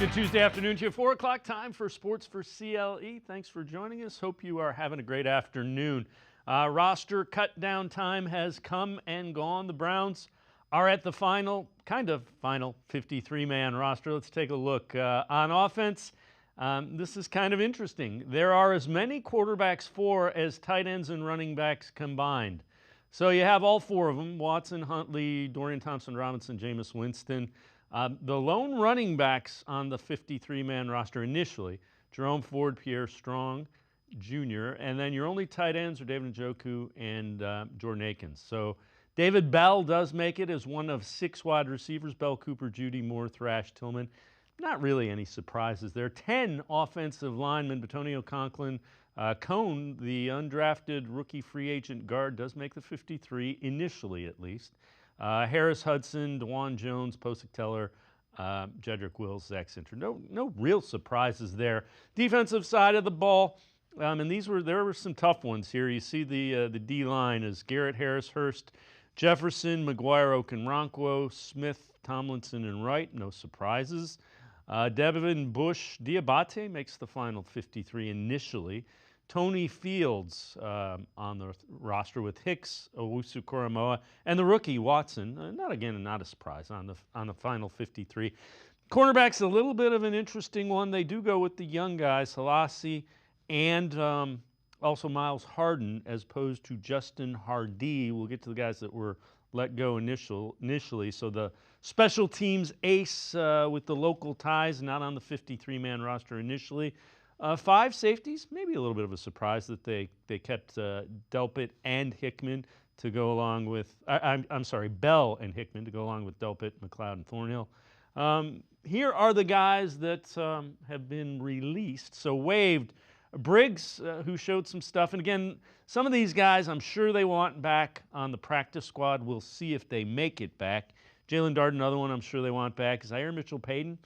Good Tuesday afternoon to you. 4 o'clock time for Sports4CLE. Thanks for joining us. Hope you are having a great afternoon. Roster cut down time has come and gone. The Browns are at the final 53-man roster. Let's take a look. On offense, this is kind of interesting. There are as many quarterbacks for as tight ends and running backs combined. So you have all four of them: Watson, Huntley, Dorian Thompson-Robinson, Jameis Winston. The lone running backs on the 53-man roster initially: Jerome Ford, Pierre Strong Jr., and then your only tight ends are David Njoku and Jordan Akins. So David Bell does make it as one of 6 wide receivers: Bell, Cooper, Judy, Moore, Thrash, Tillman. Not really any surprises there. 10 offensive linemen: Bitonio Conklin. Cone, the undrafted rookie free agent guard, does make the 53, initially at least. Harris, Hudson, DeJuan Jones, Posick Teller, Jedrick Wills, Zach Sinter. No real surprises there. Defensive side of the ball, and there were some tough ones here. You see the D-line is Garrett, Harris, Hurst, Jefferson, McGuire, Okunrankwo, Smith, Tomlinson, and Wright. No surprises. Devin Bush, Diabate makes the final 53 initially. Tony Fields on the roster with Hicks, Owusu-Koramoah, and the rookie Watson. Not a surprise on the final 53. Cornerback's a little bit of an interesting one. They do go with the young guys, Halasi and also Miles Harden, as opposed to Justin Hardee. We'll get to the guys that were let go initially. So the special teams ace with the local ties, not on the 53-man roster initially. 5 safeties, maybe a little bit of a surprise that they kept Delpit and Hickman to go along with, Bell and Hickman to go along with Delpit, McLeod, and Thornhill. Here are the guys that have been released. So waived: Briggs, who showed some stuff. And again, some of these guys I'm sure they want back on the practice squad. We'll see if they make it back. Jalen Dart, another one I'm sure they want back. Zaire Mitchell-Payton.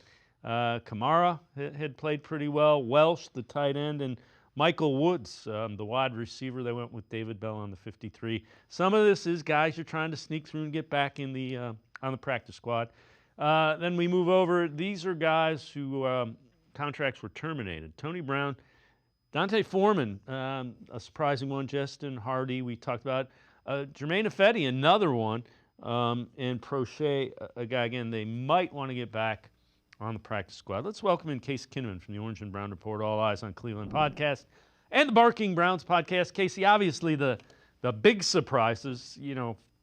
Kamara had played pretty well. Welsh, the tight end, and Michael Woods, the wide receiver. They went with David Bell on the 53. Some of this is guys you're trying to sneak through and get back in the on the practice squad. Then we move over. These are guys who contracts were terminated: Tony Brown, Dante Foreman, a surprising one; Justin Hardy, we talked about; Jermaine Ifedi, another one; and Prochet, a guy again they might want to get back on the practice squad. Let's welcome in Casey Kinnamon from the Orange and Brown Report, All Eyes on Cleveland podcast, and the Barking Browns podcast. Casey, obviously the big surprises,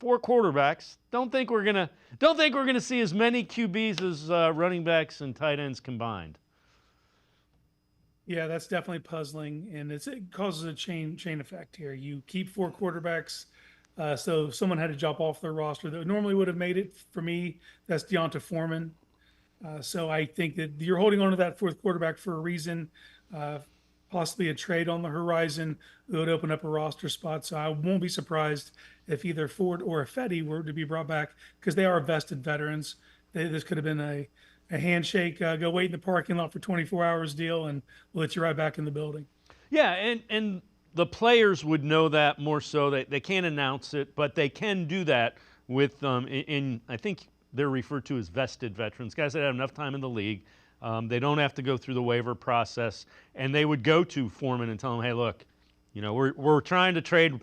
4 quarterbacks. Don't think we're gonna see as many QBs as running backs and tight ends combined. Yeah, that's definitely puzzling, and it causes a chain effect here. You keep 4 quarterbacks, so someone had to drop off their roster that normally would have made it. For me, that's Deonta Foreman. So I think that you're holding on to that 4th quarterback for a reason, possibly a trade on the horizon that would open up a roster spot. So I won't be surprised if either Ford or Ifedi were to be brought back, because they are vested veterans. This could have been a handshake, go wait in the parking lot for 24 hours deal, and we'll let you right back in the building. Yeah, and the players would know that more so. They can't announce it, but they can do that with, I think they're referred to as vested veterans, guys that have enough time in the league. They don't have to go through the waiver process, and they would go to Foreman and tell him, hey, look, we're trying to trade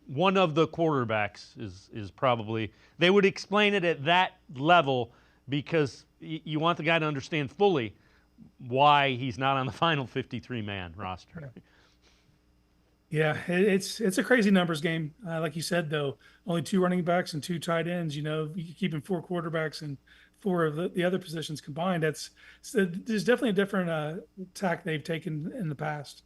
one of the quarterbacks is probably, they would explain it at that level, because you want the guy to understand fully why he's not on the final 53-man roster. Yeah, it's a crazy numbers game. Like you said, though, only 2 running backs and 2 tight ends. You keeping 4 quarterbacks and 4 of the other positions combined. There's definitely a different tack they've taken in the past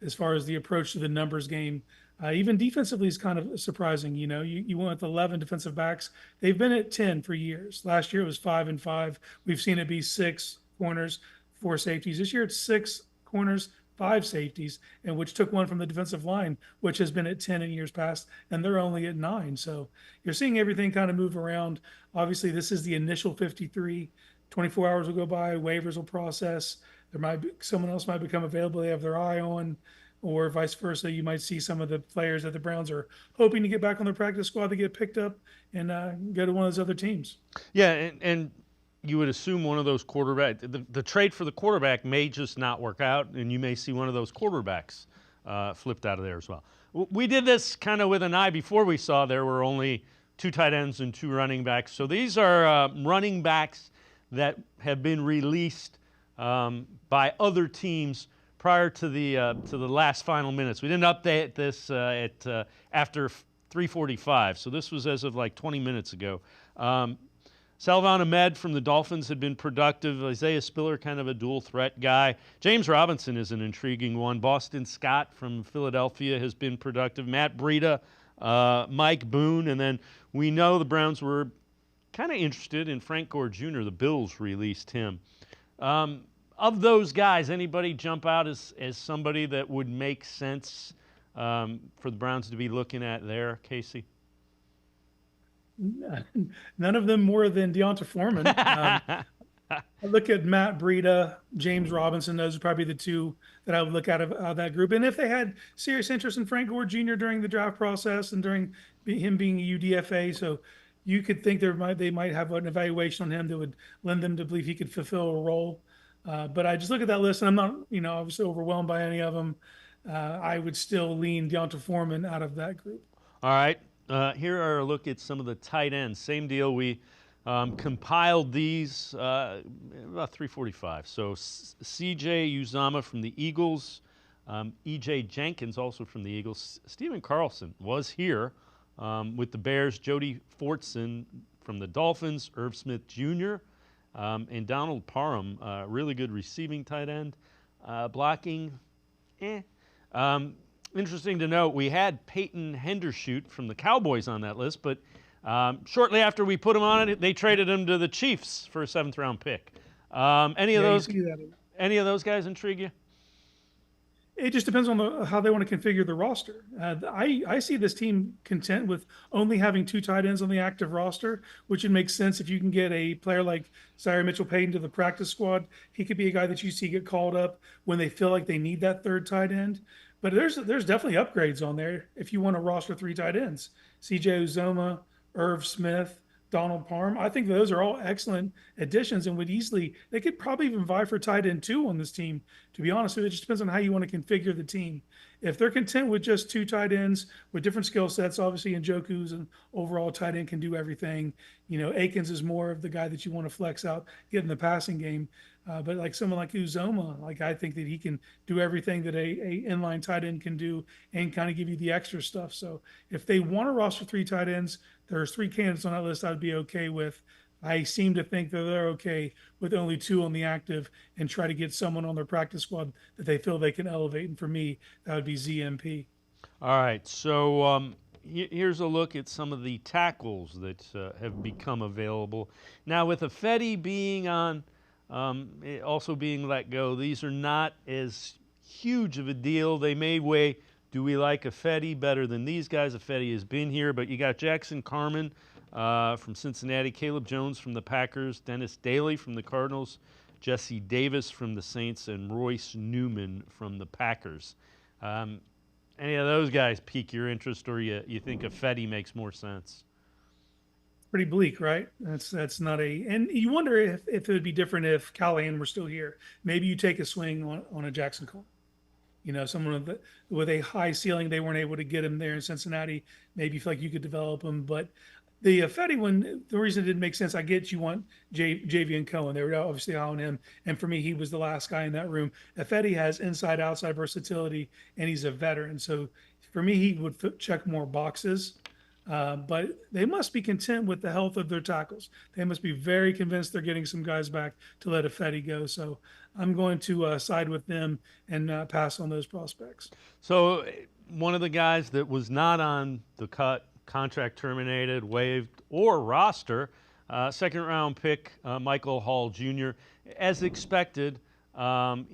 as far as the approach to the numbers game. Even defensively is kind of surprising. You went with 11 defensive backs. They've been at 10 for years. Last year it was 5 and 5. We've seen it be 6 corners, 4 safeties. This year it's 6 corners, 5 safeties, and which took 1 from the defensive line, which has been at 10 in years past, and they're only at 9. So you're seeing everything kind of move around. Obviously, this is the initial 53. 24 hours will go by, waivers will process. Someone else might become available they have their eye on, or vice versa. You might see some of the players that the Browns are hoping to get back on their practice squad to get picked up and go to one of those other teams. Yeah, and you would assume one of those the trade for the quarterback may just not work out, and you may see one of those quarterbacks flipped out of there as well. We did this kind of with an eye before we saw there were only 2 tight ends and 2 running backs. So these are running backs that have been released by other teams prior to the last final minutes. We didn't update this after 3:45, so this was as of like 20 minutes ago. Salvon Ahmed from the Dolphins had been productive. Isaiah Spiller, kind of a dual threat guy. James Robinson is an intriguing one. Boston Scott from Philadelphia has been productive. Matt Breida, Mike Boone, and then we know the Browns were kind of interested in Frank Gore Jr. The Bills released him. Of those guys, anybody jump out as somebody that would make sense for the Browns to be looking at there, Casey? None of them more than Deonta Foreman. I look at Matt Breida, James Robinson. Those are probably the 2 that I would look at of that group. And if they had serious interest in Frank Gore Jr. during the draft process and during him being a UDFA, so you could think they might have an evaluation on him that would lend them to believe he could fulfill a role. But I just look at that list, and I'm not, obviously overwhelmed by any of them. I would still lean Deonta Foreman out of that group. All right. Here are a look at some of the tight ends. Same deal. We compiled these about 3:45. So C.J. Uzomah from the Eagles, E.J. Jenkins also from the Eagles. Stephen Carlson was here with the Bears. Jody Fortson from the Dolphins. Irv Smith Jr. And Donald Parham, really good receiving tight end. Blocking, interesting to note, we had Peyton Hendershot from the Cowboys on that list, but shortly after we put him on it, they traded him to the Chiefs for a 7th-round pick. Any of those guys intrigue you? It just depends on how they want to configure the roster. I see this team content with only having 2 tight ends on the active roster, which would make sense if you can get a player like Zaire Mitchell-Payton to the practice squad. He could be a guy that you see get called up when they feel like they need that 3rd tight end. But there's definitely upgrades on there if you want to roster 3 tight ends. C.J. Uzomah, Irv Smith, Donald Parham. I think those are all excellent additions and they could probably even vie for tight end 2 on this team. To be honest with you, it just depends on how you want to configure the team. If they're content with just 2 tight ends with different skill sets, obviously Njoku's an overall tight end can do everything. Akins is more of the guy that you want to flex out, get in the passing game. But like someone like Uzomah, I think that he can do everything that a inline tight end can do and kind of give you the extra stuff. So if they want to roster 3 tight ends, there's 3 candidates on that list I'd be okay with. I seem to think that they're okay with only 2 on the active and try to get someone on their practice squad that they feel they can elevate. And for me, that would be ZMP. All right. So here's a look at some of the tackles that have become available. Now, with Ifedi being on, also being let go, these are not as huge of a deal. They may weigh, do we like Ifedi better than these guys? Ifedi has been here, but you got Jackson Carman from Cincinnati, Caleb Jones from the Packers, Dennis Daly from the Cardinals, Jesse Davis from the Saints, and Royce Newman from the Packers. Any of those guys pique your interest, or you think Ifedi makes more sense? Pretty bleak, right? That's not and you wonder if it would be different if Callahan were still here. Maybe you take a swing on a Jackson Cole. Someone with a high ceiling. They weren't able to get him there in Cincinnati. Maybe you feel like you could develop him, but the Ifedi one, the reason it didn't make sense, I get you want Javian Cohen. They were obviously on him, and for me, he was the last guy in that room. Ifedi has inside-outside versatility, and he's a veteran. So for me, he would check more boxes. But they must be content with the health of their tackles. They must be very convinced they're getting some guys back to let Ifedi go. So I'm going to side with them and pass on those prospects. So one of the guys that was not on the cut, contract terminated, waived, or roster, 2nd-round pick Michael Hall Jr. As expected,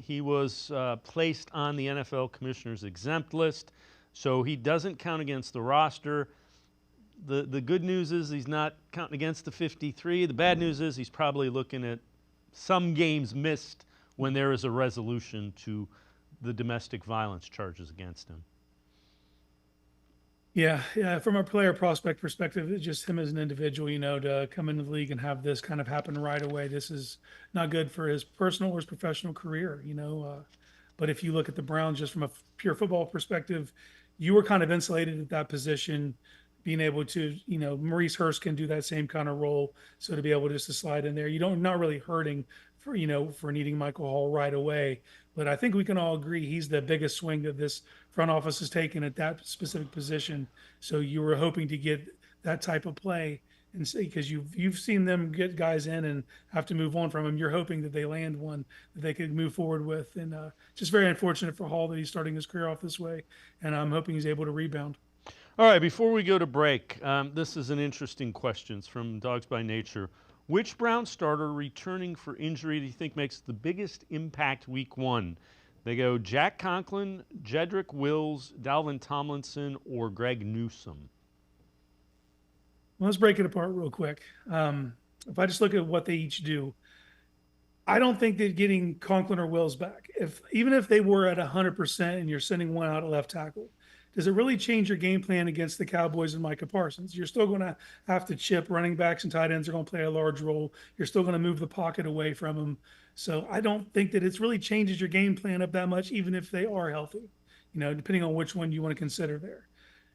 he was placed on the NFL Commissioner's exempt list, so he doesn't count against the roster. The good news is he's not counting against the 53. The bad news is he's probably looking at some games missed when there is a resolution to the domestic violence charges against him. Yeah. From a player prospect perspective, it's just him as an individual, to come into the league and have this kind of happen right away. This is not good for his personal or his professional career. But if you look at the Browns just from a pure football perspective, you were kind of insulated at that position, being able to, Maurice Hurst can do that same kind of role. So to be able just to slide in there, not really hurting for needing Michael Hall right away. But I think we can all agree he's the biggest swing that this front office has taken at that specific position. So you were hoping to get that type of play, and because you've seen them get guys in and have to move on from them. You're hoping that they land one that they could move forward with, and just very unfortunate for Hall that he's starting his career off this way. And I'm hoping he's able to rebound. All right, before we go to break, this is an interesting question. It's from Dogs by Nature. Which Brown starter returning for injury do you think makes the biggest impact week one? They go Jack Conklin, Jedrick Wills, Dalvin Tomlinson, or Greg Newsome. Well, let's break it apart real quick. If I just look at what they each do, I don't think that getting Conklin or Wills back, even if they were at 100% and you're sending one out at left tackle, does it really change your game plan against the Cowboys and Micah Parsons? You're still going to have to chip. Running backs and tight ends are going to play a large role. You're still going to move the pocket away from them. So I don't think that it's really changes your game plan up that much, even if they are healthy, depending on which one you want to consider there.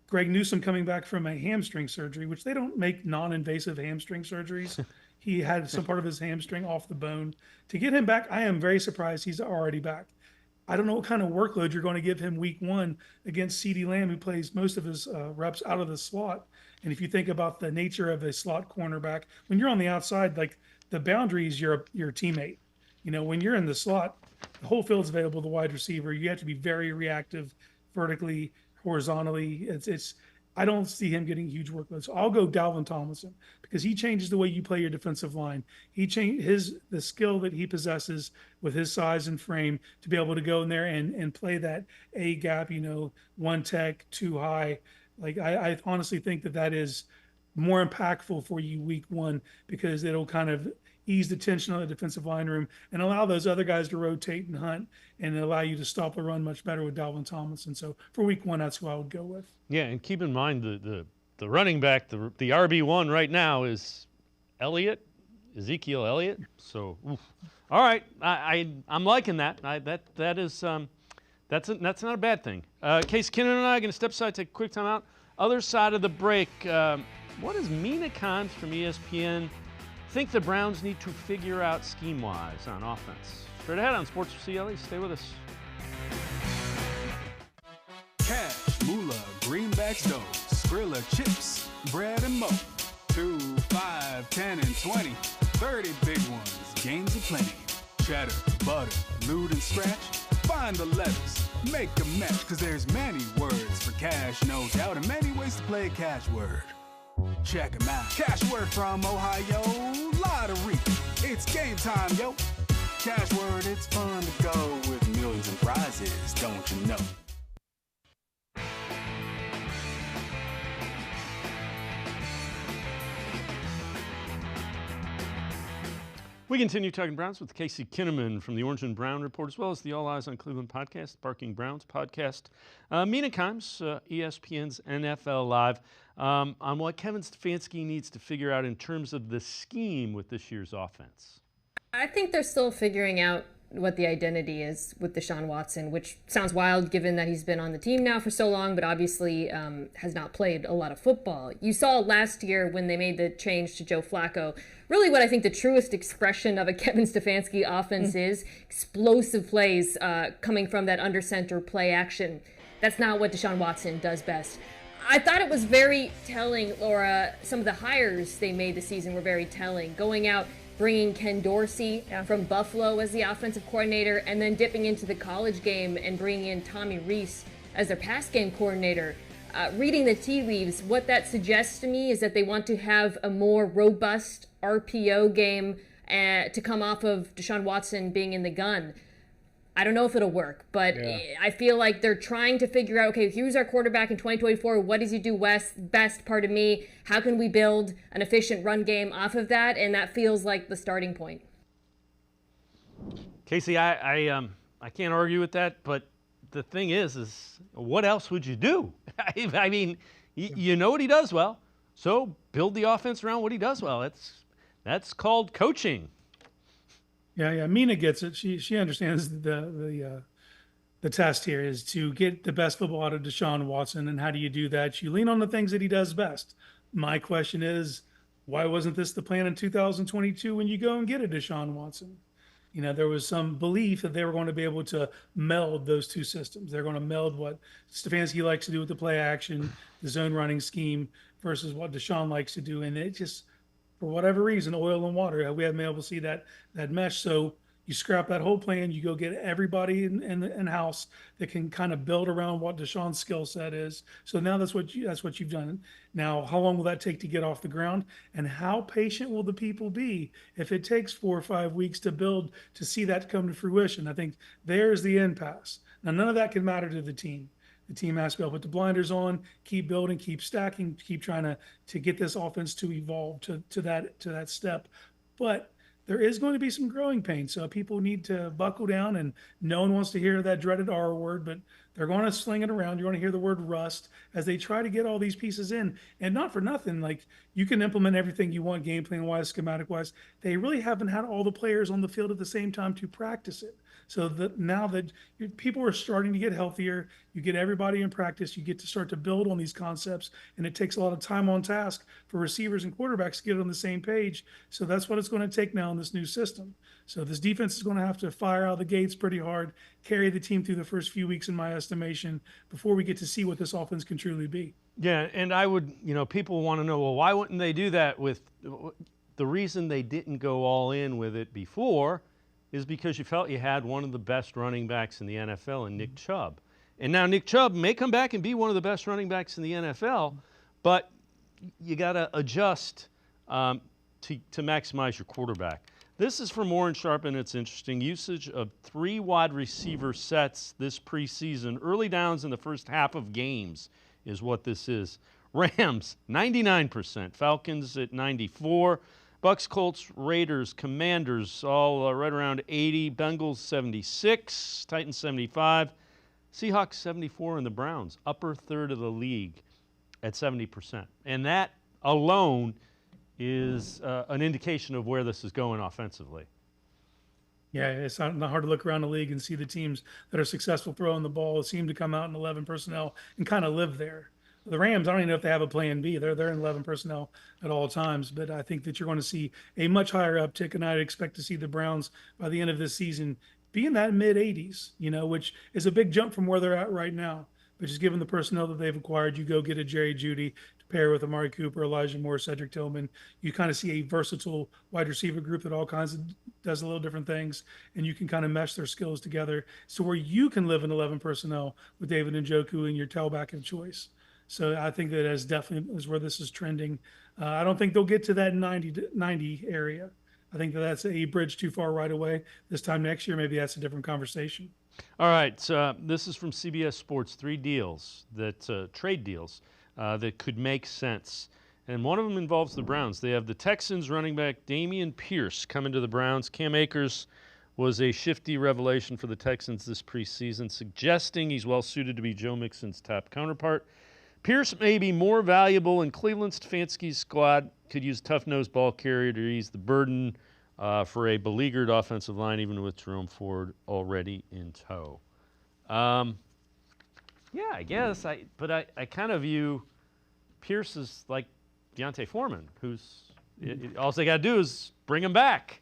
Greg Newsome coming back from a hamstring surgery, which they don't make non-invasive hamstring surgeries. He had some part of his hamstring off the bone. To get him back, I am very surprised he's already back. I don't know what kind of workload you're going to give him week one against CeeDee Lamb, who plays most of his reps out of the slot. And if you think about the nature of a slot cornerback, when you're on the outside, like the boundary is your teammate. When you're in the slot, the whole field's available to the wide receiver. You have to be very reactive the horizontally. I don't see him getting huge workload. So I'll go Dalvin Tomlinson because he changes the way you play your defensive line. He changed the skill that he possesses with his size and frame to be able to go in there and play that A gap, one tech, two high. Like I honestly think that is more impactful for you week one because it'll kind of ease the tension on the defensive line room and allow those other guys to rotate and hunt and allow you to stop the run much better with Dalvin Tomlinson. So for week one, that's who I would go with. Yeah, and keep in mind the running back, the RB1 right now is Ezekiel Elliott. So, all right, I'm liking that. That's not a bad thing. Casey Kinnamon and I are going to step aside, take a quick time out. Other side of the break, what does Mina Kimes from ESPN think the Browns need to figure out scheme-wise on offense? Straight ahead on Sports4CLE. Stay with us. Cash, moolah, greenbacks, dough, Skrilla, chips, bread, and mo. 2, 5, 10, and 20. 30 big ones, games aplenty. Cheddar, butter, loot, and scratch. Find the letters, make a match, cause there's many words for cash, no doubt, and many ways to play a cash word. Check 'em out. Cash word from Ohio, lottery. It's game time, yo. Cash word, it's fun to go with millions and prizes, don't you know? We continue talking Browns with Casey Kinnamon from the Orange and Brown Report, as well as the All Eyes on Cleveland podcast, Barking Browns podcast. Mina Kimes, ESPN's NFL Live, on what Kevin Stefanski needs to figure out in terms of the scheme with this year's offense. I think they're still figuring out what the identity is with Deshaun Watson, which sounds wild given that he's been on the team now for so long, but obviously has not played a lot of football. You saw last year when they made the change to Joe Flacco, really what I think the truest expression of a Kevin Stefanski offense is explosive plays coming from that under center play action. That's not what Deshaun Watson does best. I thought it was very telling, or some of the hires they made this season were very telling. Going out, bringing Ken Dorsey from Buffalo as the offensive coordinator, and then dipping into the college game and bringing in Tommy Rees as their pass game coordinator. Reading the tea leaves, what that suggests to me is that they want to have a more robust RPO game to come off of Deshaun Watson being in the gun. I don't know if it'll work, but I feel like they're trying to figure out, okay, here's our quarterback in 2024. What does he do best, pardon me? How can we build an efficient run game off of that? And that feels like the starting point. Casey, I can't argue with that, but the thing is what else would you do? I mean, You know what he does well, so build the offense around what he does well. That's called coaching. Yeah. Mina gets it. She understands the test here is to get the best football out of Deshaun Watson. And how do you do that? You lean on the things that he does best. My question is, why wasn't this the plan in 2022 when you go and get a Deshaun Watson? There was some belief that they were going to be able to meld those two systems. They're going to meld what Stefanski likes to do with the play action, the zone running scheme, versus what Deshaun likes to do. And it just, for whatever reason, oil and water, we haven't been able to see that mesh. So you scrap that whole plan. You go get everybody in house that can kind of build around what Deshaun's skill set is. So now that's what you've done. Now, how long will that take to get off the ground? And how patient will the people be if it takes 4 or 5 weeks to build to see that come to fruition? I think there's the impasse. Now, none of that can matter to the team. The team has to be able to put the blinders on, keep building, keep stacking, keep trying to get this offense to evolve to that step. But there is going to be some growing pains. So people need to buckle down, and no one wants to hear that dreaded R word, but they're going to sling it around. You're going to hear the word rust as they try to get all these pieces in. And not for nothing, like, you can implement everything you want game plan wise, schematic wise. They really haven't had all the players on the field at the same time to practice it. So that now that people are starting to get healthier, you get everybody in practice, you get to start to build on these concepts, and it takes a lot of time on task for receivers and quarterbacks to get on the same page. So that's what it's going to take now in this new system. So this defense is going to have to fire out the gates pretty hard, carry the team through the first few weeks, in my estimation, before we get to see what this offense can truly be. Yeah, and I would, people want to know, well, why wouldn't they do that with the reason they didn't go all in with it before is because you felt you had one of the best running backs in the NFL in Nick Chubb. And now Nick Chubb may come back and be one of the best running backs in the NFL, but you got to adjust to maximize your quarterback. This is from Warren Sharp, and it's interesting. Usage of 3 wide receiver sets this preseason. Early downs in the first half of games is what this is. Rams, 99%. Falcons at 94%. Bucks, Colts, Raiders, Commanders, all right around 80. Bengals, 76. Titans, 75. Seahawks, 74. And the Browns, upper third of the league at 70%. And that alone is an indication of where this is going offensively. Yeah, it's not hard to look around the league and see the teams that are successful throwing the ball seem to come out in 11 personnel and kind of live there. The Rams, I don't even know if they have a plan B. They're in 11 personnel at all times, but I think that you're going to see a much higher uptick, and I'd expect to see the Browns by the end of this season be in that mid-80s, which is a big jump from where they're at right now. But just given the personnel that they've acquired, you go get a Jerry Jeudy to pair with Amari Cooper, Elijah Moore, Cedric Tillman. You kind of see a versatile wide receiver group that all kinds of does a little different things, and you can kind of mesh their skills together so where you can live in 11 personnel with David Njoku and your tailback of choice. So I think that is definitely is where this is trending. I don't think they'll get to that 90 area. I think that's a bridge too far right away. This time next year, maybe that's a different conversation. All right, this is from CBS Sports. 3 deals trade deals that could make sense, and one of them involves the Browns. They have the Texans running back Dameon Pierce coming to the Browns. Cam Akers was a shifty revelation for the Texans this preseason, suggesting he's well suited to be Joe Mixon's top counterpart. Pierce may be more valuable in Cleveland. Stefanski's squad could use a tough-nosed ball carrier to ease the burden for a beleaguered offensive line, even with Jerome Ford already in tow. Yeah, I guess. But I kind of view Pierce as like Deontay Foreman, who's all they got to do is bring him back.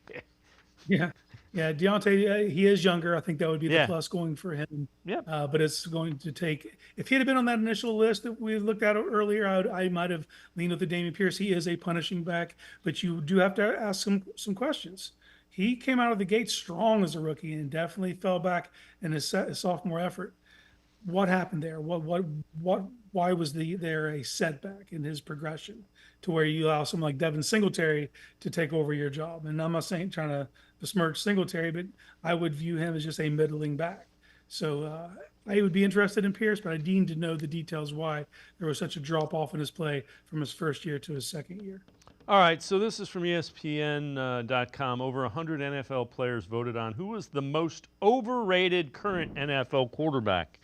Yeah, Deontay, he is younger. I think that would be the plus going for him. Yeah. But it's going to take – if he had been on that initial list that we looked at earlier, I might have leaned with the Dameon Pierce. He is a punishing back, but you do have to ask some questions. He came out of the gate strong as a rookie and definitely fell back in his sophomore effort. What happened there? Why was there a setback in his progression to where you allow someone like Devin Singletary to take over your job? And I'm not saying trying to besmirch Singletary, but I would view him as just a middling back. So I would be interested in Pierce, but I need to know the details why there was such a drop off in his play from his first year to his second year. All right, so this is from ESPN.com. Over 100 NFL players voted on who was the most overrated current NFL quarterback.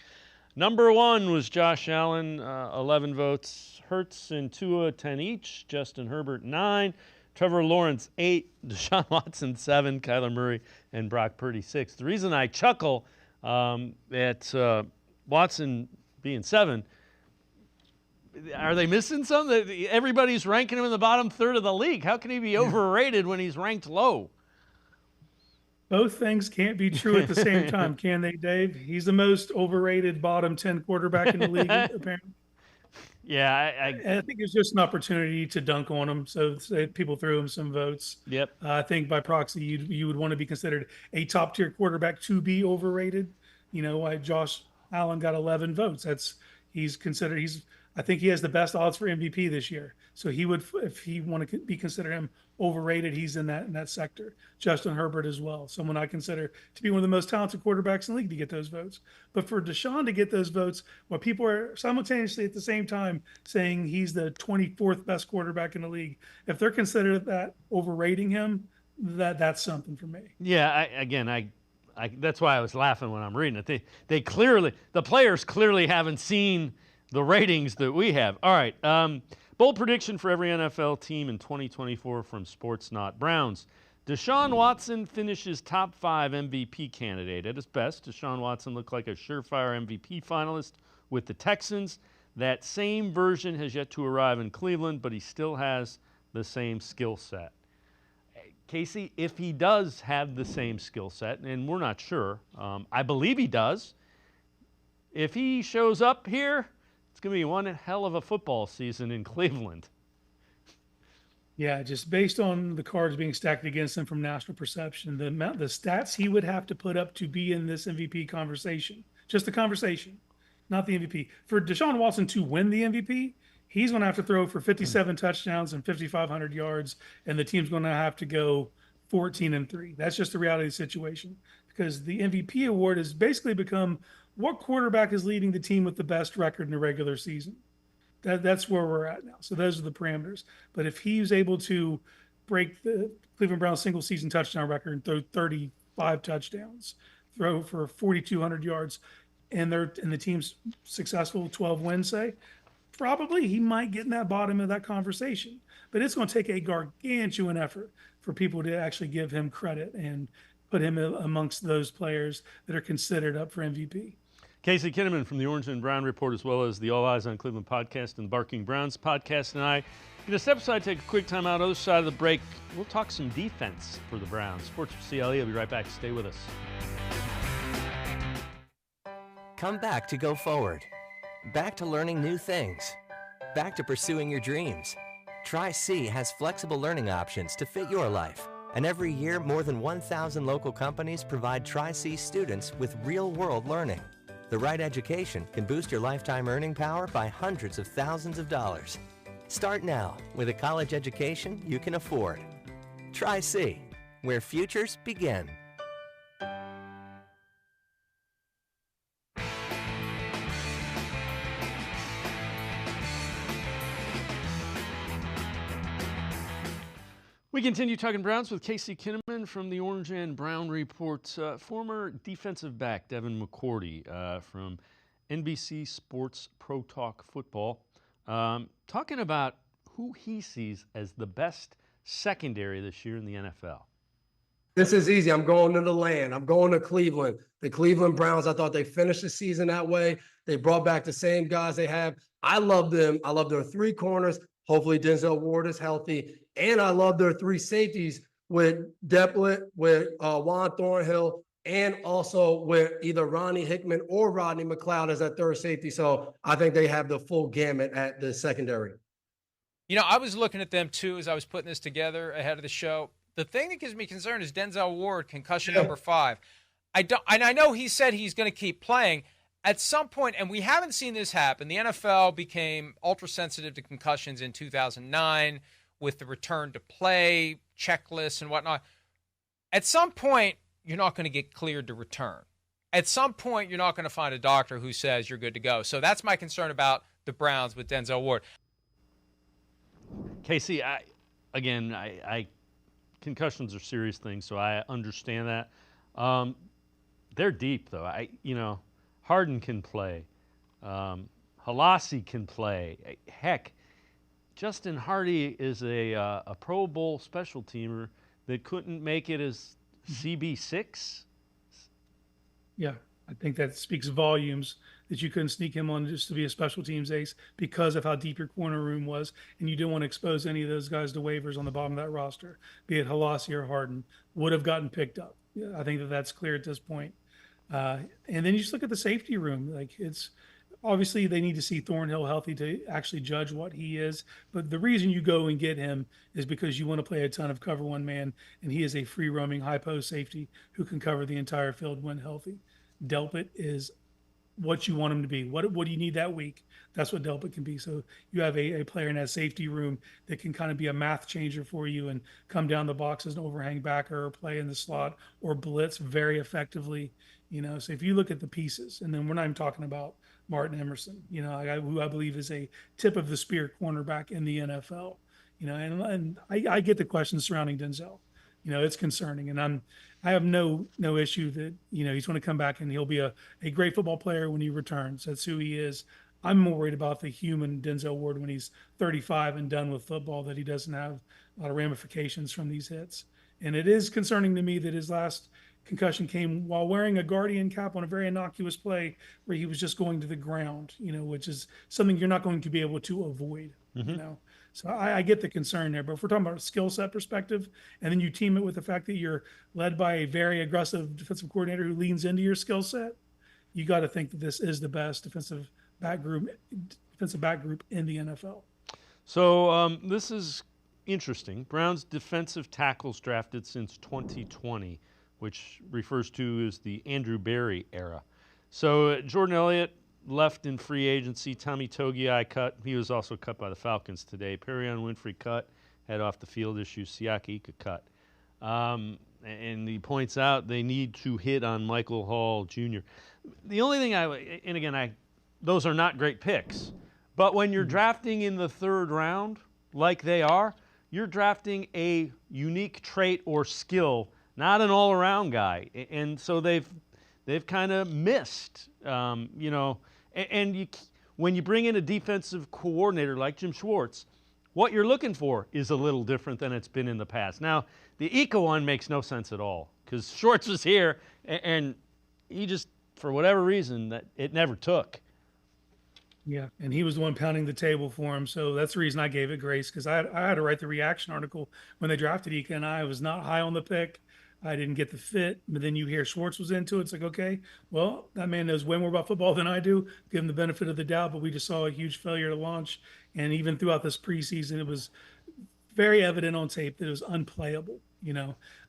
Number 1 was Josh Allen, 11 votes. Hurts and Tua, 10 each. Justin Herbert, 9. Trevor Lawrence, 8. Deshaun Watson, 7. Kyler Murray and Brock Purdy, 6. The reason I chuckle at Watson being 7, are they missing something? Everybody's ranking him in the bottom third of the league. How can he be overrated when he's ranked low? Both things can't be true at the same time, can they, Dave? He's the most overrated bottom 10 quarterback in the league, apparently. Yeah, I think it's just an opportunity to dunk on him. So people threw him some votes. Yep. I think by proxy, you would want to be considered a top tier quarterback to be overrated. You know why Josh Allen got 11 votes? I think he has the best odds for MVP this year. So he would, if he want to be considered him overrated, he's in that sector. Justin Herbert as well, someone I consider to be one of the most talented quarterbacks in the league to get those votes. But for Deshaun to get those votes, while people are simultaneously at the same time saying he's the 24th best quarterback in the league, if they're considered that overrating him, that's something for me. Yeah, that's why I was laughing when I'm reading it. The players clearly haven't seen the ratings that we have. All right. Bold prediction for every NFL team in 2024 from Sports Not Browns. Deshaun Watson finishes top 5 MVP candidate. At his best, Deshaun Watson looked like a surefire MVP finalist with the Texans. That same version has yet to arrive in Cleveland, but he still has the same skill set. Casey, if he does have the same skill set, and we're not sure, I believe he does, if he shows up here, it's going to be one hell of a football season in Cleveland. Yeah, just based on the cards being stacked against him from national perception, the stats he would have to put up to be in this MVP conversation, just the conversation, not the MVP. For Deshaun Watson to win the MVP, he's going to have to throw for 57 touchdowns and 5,500 yards, and the team's going to have to go 14-3. That's just the reality of the situation, because the MVP award has basically become what quarterback is leading the team with the best record in the regular season. That's where we're at now. So those are the parameters. But if he's able to break the Cleveland Browns single season touchdown record and throw 35 touchdowns, throw for 4,200 yards, and the team's successful, 12 wins, say, probably he might get in that bottom of that conversation. But it's going to take a gargantuan effort for people to actually give him credit and put him amongst those players that are considered up for MVP. Casey Kinnamon from the Orange and Brown Report, as well as the All Eyes on Cleveland podcast and Barking Browns podcast, and I. Going to step aside, take a quick time out. Other side of the break, we'll talk some defense for the Browns. Sports4CLE, I'll be right back. Stay with us. Come back to go forward. Back to learning new things. Back to pursuing your dreams. Tri-C has flexible learning options to fit your life. And every year, more than 1,000 local companies provide Tri-C students with real-world learning. The right education can boost your lifetime earning power by hundreds of thousands of dollars. Start now with a college education you can afford. Tri-C, where futures begin. We continue talking Browns with Casey Kinnamon from the Orange and Brown Report. Former defensive back Devin McCourty from NBC Sports Pro Talk Football, talking about who he sees as the best secondary this year in the NFL. This is easy. I'm going to the land. I'm going to Cleveland. The Cleveland Browns, I thought they finished the season that way. They brought back the same guys they have. I love them. I love their 3 corners. Hopefully Denzel Ward is healthy. And I love their 3 safeties with Deplet, with Juan Thornhill, and also with either Ronnie Hickman or Rodney McLeod as that third safety. So I think they have the full gamut at the secondary. You know, I was looking at them too as I was putting this together ahead of the show. The thing that gives me concern is Denzel Ward, concussion number 5. I know he said he's going to keep playing. At some point, and we haven't seen this happen, the NFL became ultra sensitive to concussions in 2009 with the return to play checklists and whatnot. At some point, you're not going to get cleared to return. At some point, you're not going to find a doctor who says you're good to go. So that's my concern about the Browns with Denzel Ward. Casey, concussions are serious things, so I understand that. They're deep, though. Harden can play. Halasi can play. Heck, Justin Hardy is a Pro Bowl special teamer that couldn't make it as CB6. Yeah, I think that speaks volumes that you couldn't sneak him on just to be a special teams ace because of how deep your corner room was, and you didn't want to expose any of those guys to waivers on the bottom of that roster, be it Halasi or Harden, would have gotten picked up. Yeah, I think that's clear at this point. And then you just look at the safety room. Like, it's obviously they need to see Thornhill healthy to actually judge what he is. But the reason you go and get him is because you want to play a ton of cover one man, and he is a free roaming high post safety who can cover the entire field when healthy. Delpit is what you want him to be. What do you need that week? That's what Delpit can be. So you have a player in that safety room that can kind of be a math changer for you and come down the box as an overhang backer or play in the slot or blitz very effectively. So if you look at the pieces, and then we're not even talking about Martin Emerson, who I believe is a tip of the spear cornerback in the NFL. And I get the questions surrounding Denzel. It's concerning, and I have no issue that he's going to come back and he'll be a great football player when he returns. That's who he is. I'm more worried about the human Denzel Ward when he's 35 and done with football, that he doesn't have a lot of ramifications from these hits. And it is concerning to me that his last concussion came while wearing a Guardian cap on a very innocuous play where he was just going to the ground, which is something you're not going to be able to avoid, So I get the concern there, but if we're talking about a skill set perspective, and then you team it with the fact that you're led by a very aggressive defensive coordinator who leans into your skill set, you got to think that this is the best defensive back group in the NFL. So this is interesting. Browns defensive tackles drafted since 2020, which refers to as the Andrew Berry era. So Jordan Elliott left in free agency. Tommy Togiai cut. He was also cut by the Falcons today. Perion Winfrey cut. Had off the field issues. Siaki Ika cut. And he points out they need to hit on Michael Hall Jr. The only thing those are not great picks. But when you're drafting in the third round, like they are, you're drafting a unique trait or skill, not an all-around guy. And so they've kind of missed, And when you bring in a defensive coordinator like Jim Schwartz, what you're looking for is a little different than it's been in the past. Now, the Ika one makes no sense at all because Schwartz was here and he just, for whatever reason, that it never took. Yeah, and he was the one pounding the table for him, so that's the reason I gave it grace, because I had to write the reaction article when they drafted Ika, and I was not high on the pick. I didn't get the fit, but then you hear Schwartz was into it. It's like, okay, well, that man knows way more about football than I do. Give him the benefit of the doubt, but we just saw a huge failure to launch, and even throughout this preseason, it was very evident on tape that it was unplayable.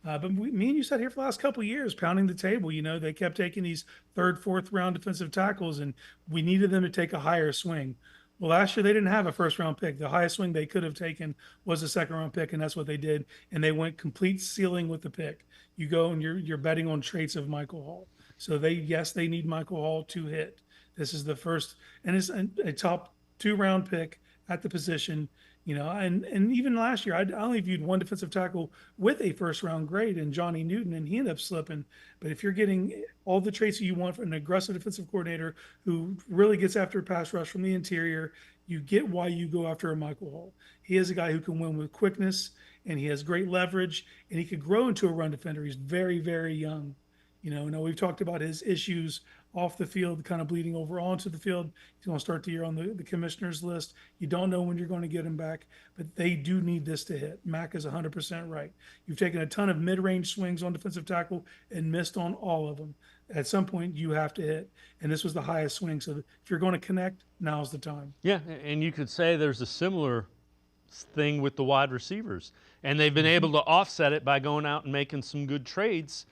But me and you sat here for the last couple of years pounding the table. They kept taking these third, fourth round defensive tackles, and we needed them to take a higher swing. Well, last year they didn't have a first round pick. The highest swing they could have taken was a second round pick, and that's what they did. And they went complete ceiling with the pick. You go and you're betting on traits of Michael Hall. So they need Michael Hall to hit. This is the first, and it's a top 2-round pick at the position. And even last year, I only viewed one defensive tackle with a first-round grade in Johnny Newton, and he ended up slipping. But if you're getting all the traits that you want from an aggressive defensive coordinator who really gets after pass rush from the interior, you get why you go after a Michael Hall. He is a guy who can win with quickness, and he has great leverage, and he could grow into a run defender. He's very, very young. Now we've talked about his issues off the field, kind of bleeding over onto the field. He's going to start the year on the commissioner's list. You don't know when you're going to get him back, but they do need this to hit. Mac is 100% right. You've taken a ton of mid-range swings on defensive tackle and missed on all of them. At some point, you have to hit, and this was the highest swing. So if you're going to connect, now's the time. Yeah, and you could say there's a similar thing with the wide receivers, and they've been able to offset it by going out and making some good trades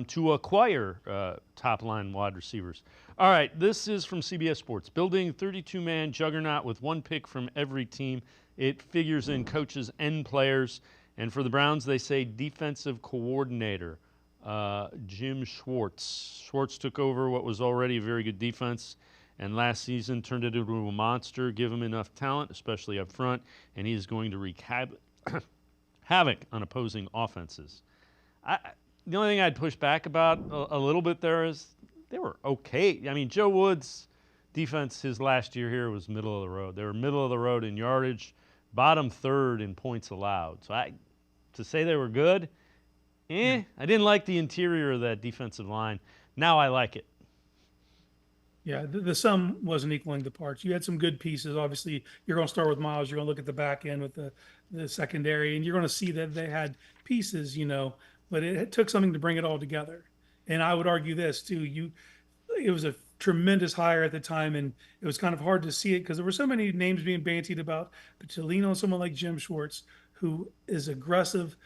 to acquire top-line wide receivers. All right, this is from CBS Sports. Building 32-man juggernaut with one pick from every team. It figures in coaches and players. And for the Browns, they say defensive coordinator, Jim Schwartz. Schwartz took over what was already a very good defense, and last season turned it into a monster. Give him enough talent, especially up front, and he is going to wreak havoc on opposing offenses. The only thing I'd push back about a little bit there is they were okay. I mean, Joe Woods defense his last year here was middle of the road. They were middle of the road in yardage, bottom third in points allowed. So to say they were good, I didn't like the interior of that defensive line. Now I like it. Yeah, the sum wasn't equaling the parts. You had some good pieces. Obviously, you're going to start with Miles. You're going to look at the back end with the secondary, and you're going to see that they had pieces, but it took something to bring it all together. And I would argue this too. It was a tremendous hire at the time, and it was kind of hard to see it because there were so many names being bantied about. But to lean on someone like Jim Schwartz, who is aggressive,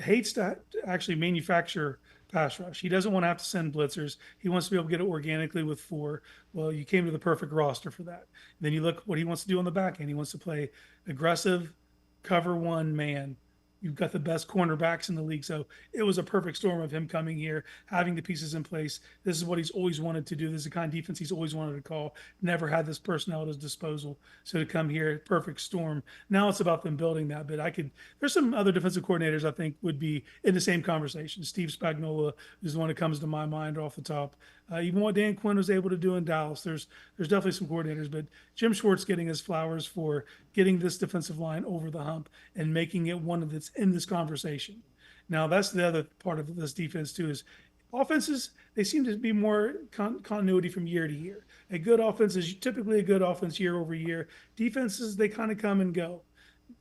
hates to actually manufacture pass rush. He doesn't want to have to send blitzers. He wants to be able to get it organically with 4. Well, you came to the perfect roster for that. Then you look what he wants to do on the back end. He wants to play aggressive, cover one man. You've got the best cornerbacks in the league. So it was a perfect storm of him coming here, having the pieces in place. This is what he's always wanted to do. This is the kind of defense he's always wanted to call. Never had this personnel at his disposal. So to come here, perfect storm. Now it's about them building that. But there's some other defensive coordinators I think would be in the same conversation. Steve Spagnuolo is the one that comes to my mind off the top. Even what Dan Quinn was able to do in Dallas, there's definitely some coordinators, but Jim Schwartz getting his flowers for getting this defensive line over the hump and making it one that's in this conversation. Now, that's the other part of this defense too, is offenses, they seem to be more continuity from year to year. A good offense is typically a good offense year over year. Defenses, they kind of come and go.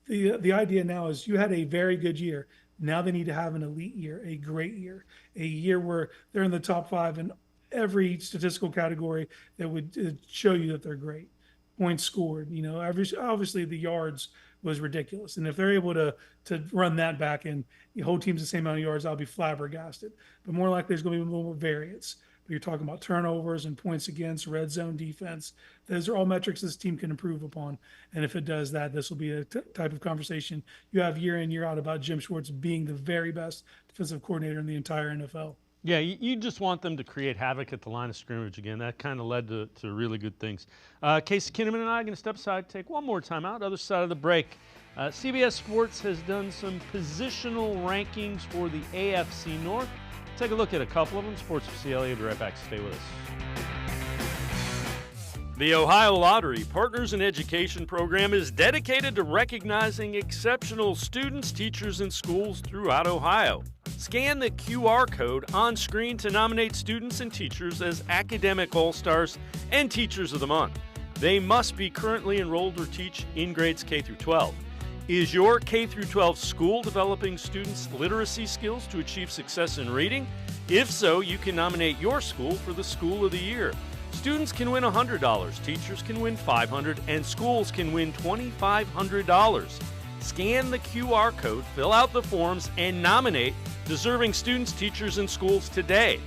The idea now is you had a very good year. Now they need to have an elite year, a great year, a year where they're in the top 5 in every statistical category that would show you that they're great. Points scored, obviously the yards was ridiculous. And if they're able to run that back and the whole team's the same amount of yards, I'll be flabbergasted. But more likely there's going to be a little more variance. But you're talking about turnovers and points against, red zone defense. Those are all metrics this team can improve upon. And if it does that, this will be a type of conversation you have year in, year out about Jim Schwartz being the very best defensive coordinator in the entire NFL. Yeah, you just want them to create havoc at the line of scrimmage again. That kind of led to really good things. Casey Kinnamon and I are going to step aside, take one more time out, other side of the break. CBS Sports has done some positional rankings for the AFC North. Take a look at a couple of them. Sports4CLE will be right back. Stay with us. The Ohio Lottery Partners in Education program is dedicated to recognizing exceptional students, teachers, and schools throughout Ohio. Scan the QR code on screen to nominate students and teachers as Academic All-Stars and Teachers of the Month. They must be currently enrolled or teach in grades K through 12. Is your K through 12 school developing students' literacy skills to achieve success in reading? If so, you can nominate your school for the School of the Year. Students can win $100, teachers can win $500, and schools can win $2,500. Scan the QR code, fill out the forms, and nominate deserving students, teachers, and schools today.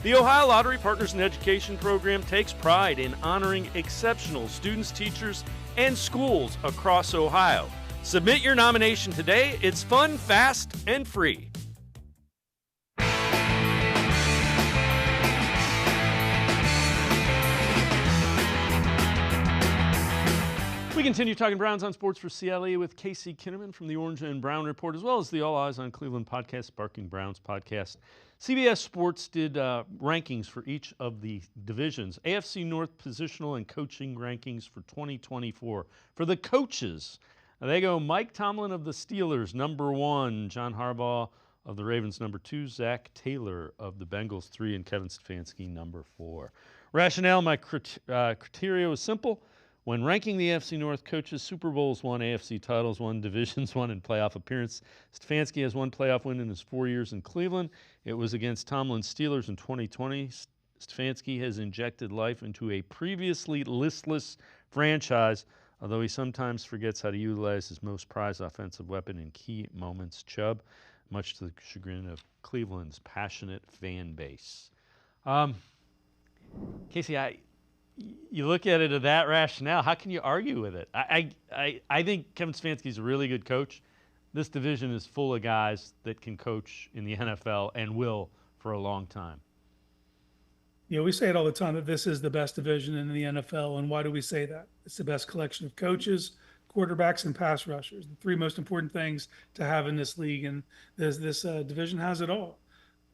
The Ohio Lottery Partners in Education program takes pride in honoring exceptional students, teachers, and schools across Ohio. Submit your nomination today. It's fun, fast, and free. We continue talking Browns on Sports4CLE with Casey Kinnamon from the Orange and Brown Report, as well as the All Eyes on Cleveland podcast, Sparking Browns podcast. CBS Sports did rankings for each of the divisions. AFC North positional and coaching rankings for 2024. For the coaches, they go Mike Tomlin of the Steelers, number 1. John Harbaugh of the Ravens, number 2. Zach Taylor of the Bengals, 3. And Kevin Stefanski, number 4. Rationale, my criteria was simple. When ranking the AFC North coaches, Super Bowls won, AFC titles won, divisions won, and playoff appearance. Stefanski has 1 playoff win in his 4 years in Cleveland. It was against Tomlin's Steelers in 2020. Stefanski has injected life into a previously listless franchise, although he sometimes forgets how to utilize his most prized offensive weapon in key moments, Chubb, much to the chagrin of Cleveland's passionate fan base. Casey, you look at it of that rationale, how can you argue with it? I think Kevin Stefanski is a really good coach. This division is full of guys that can coach in the NFL and will for a long time. Yeah, we say it all the time that this is the best division in the NFL. And why do we say that? It's the best collection of coaches, quarterbacks, and pass rushers, the 3 most important things to have in this league. And this division has it all.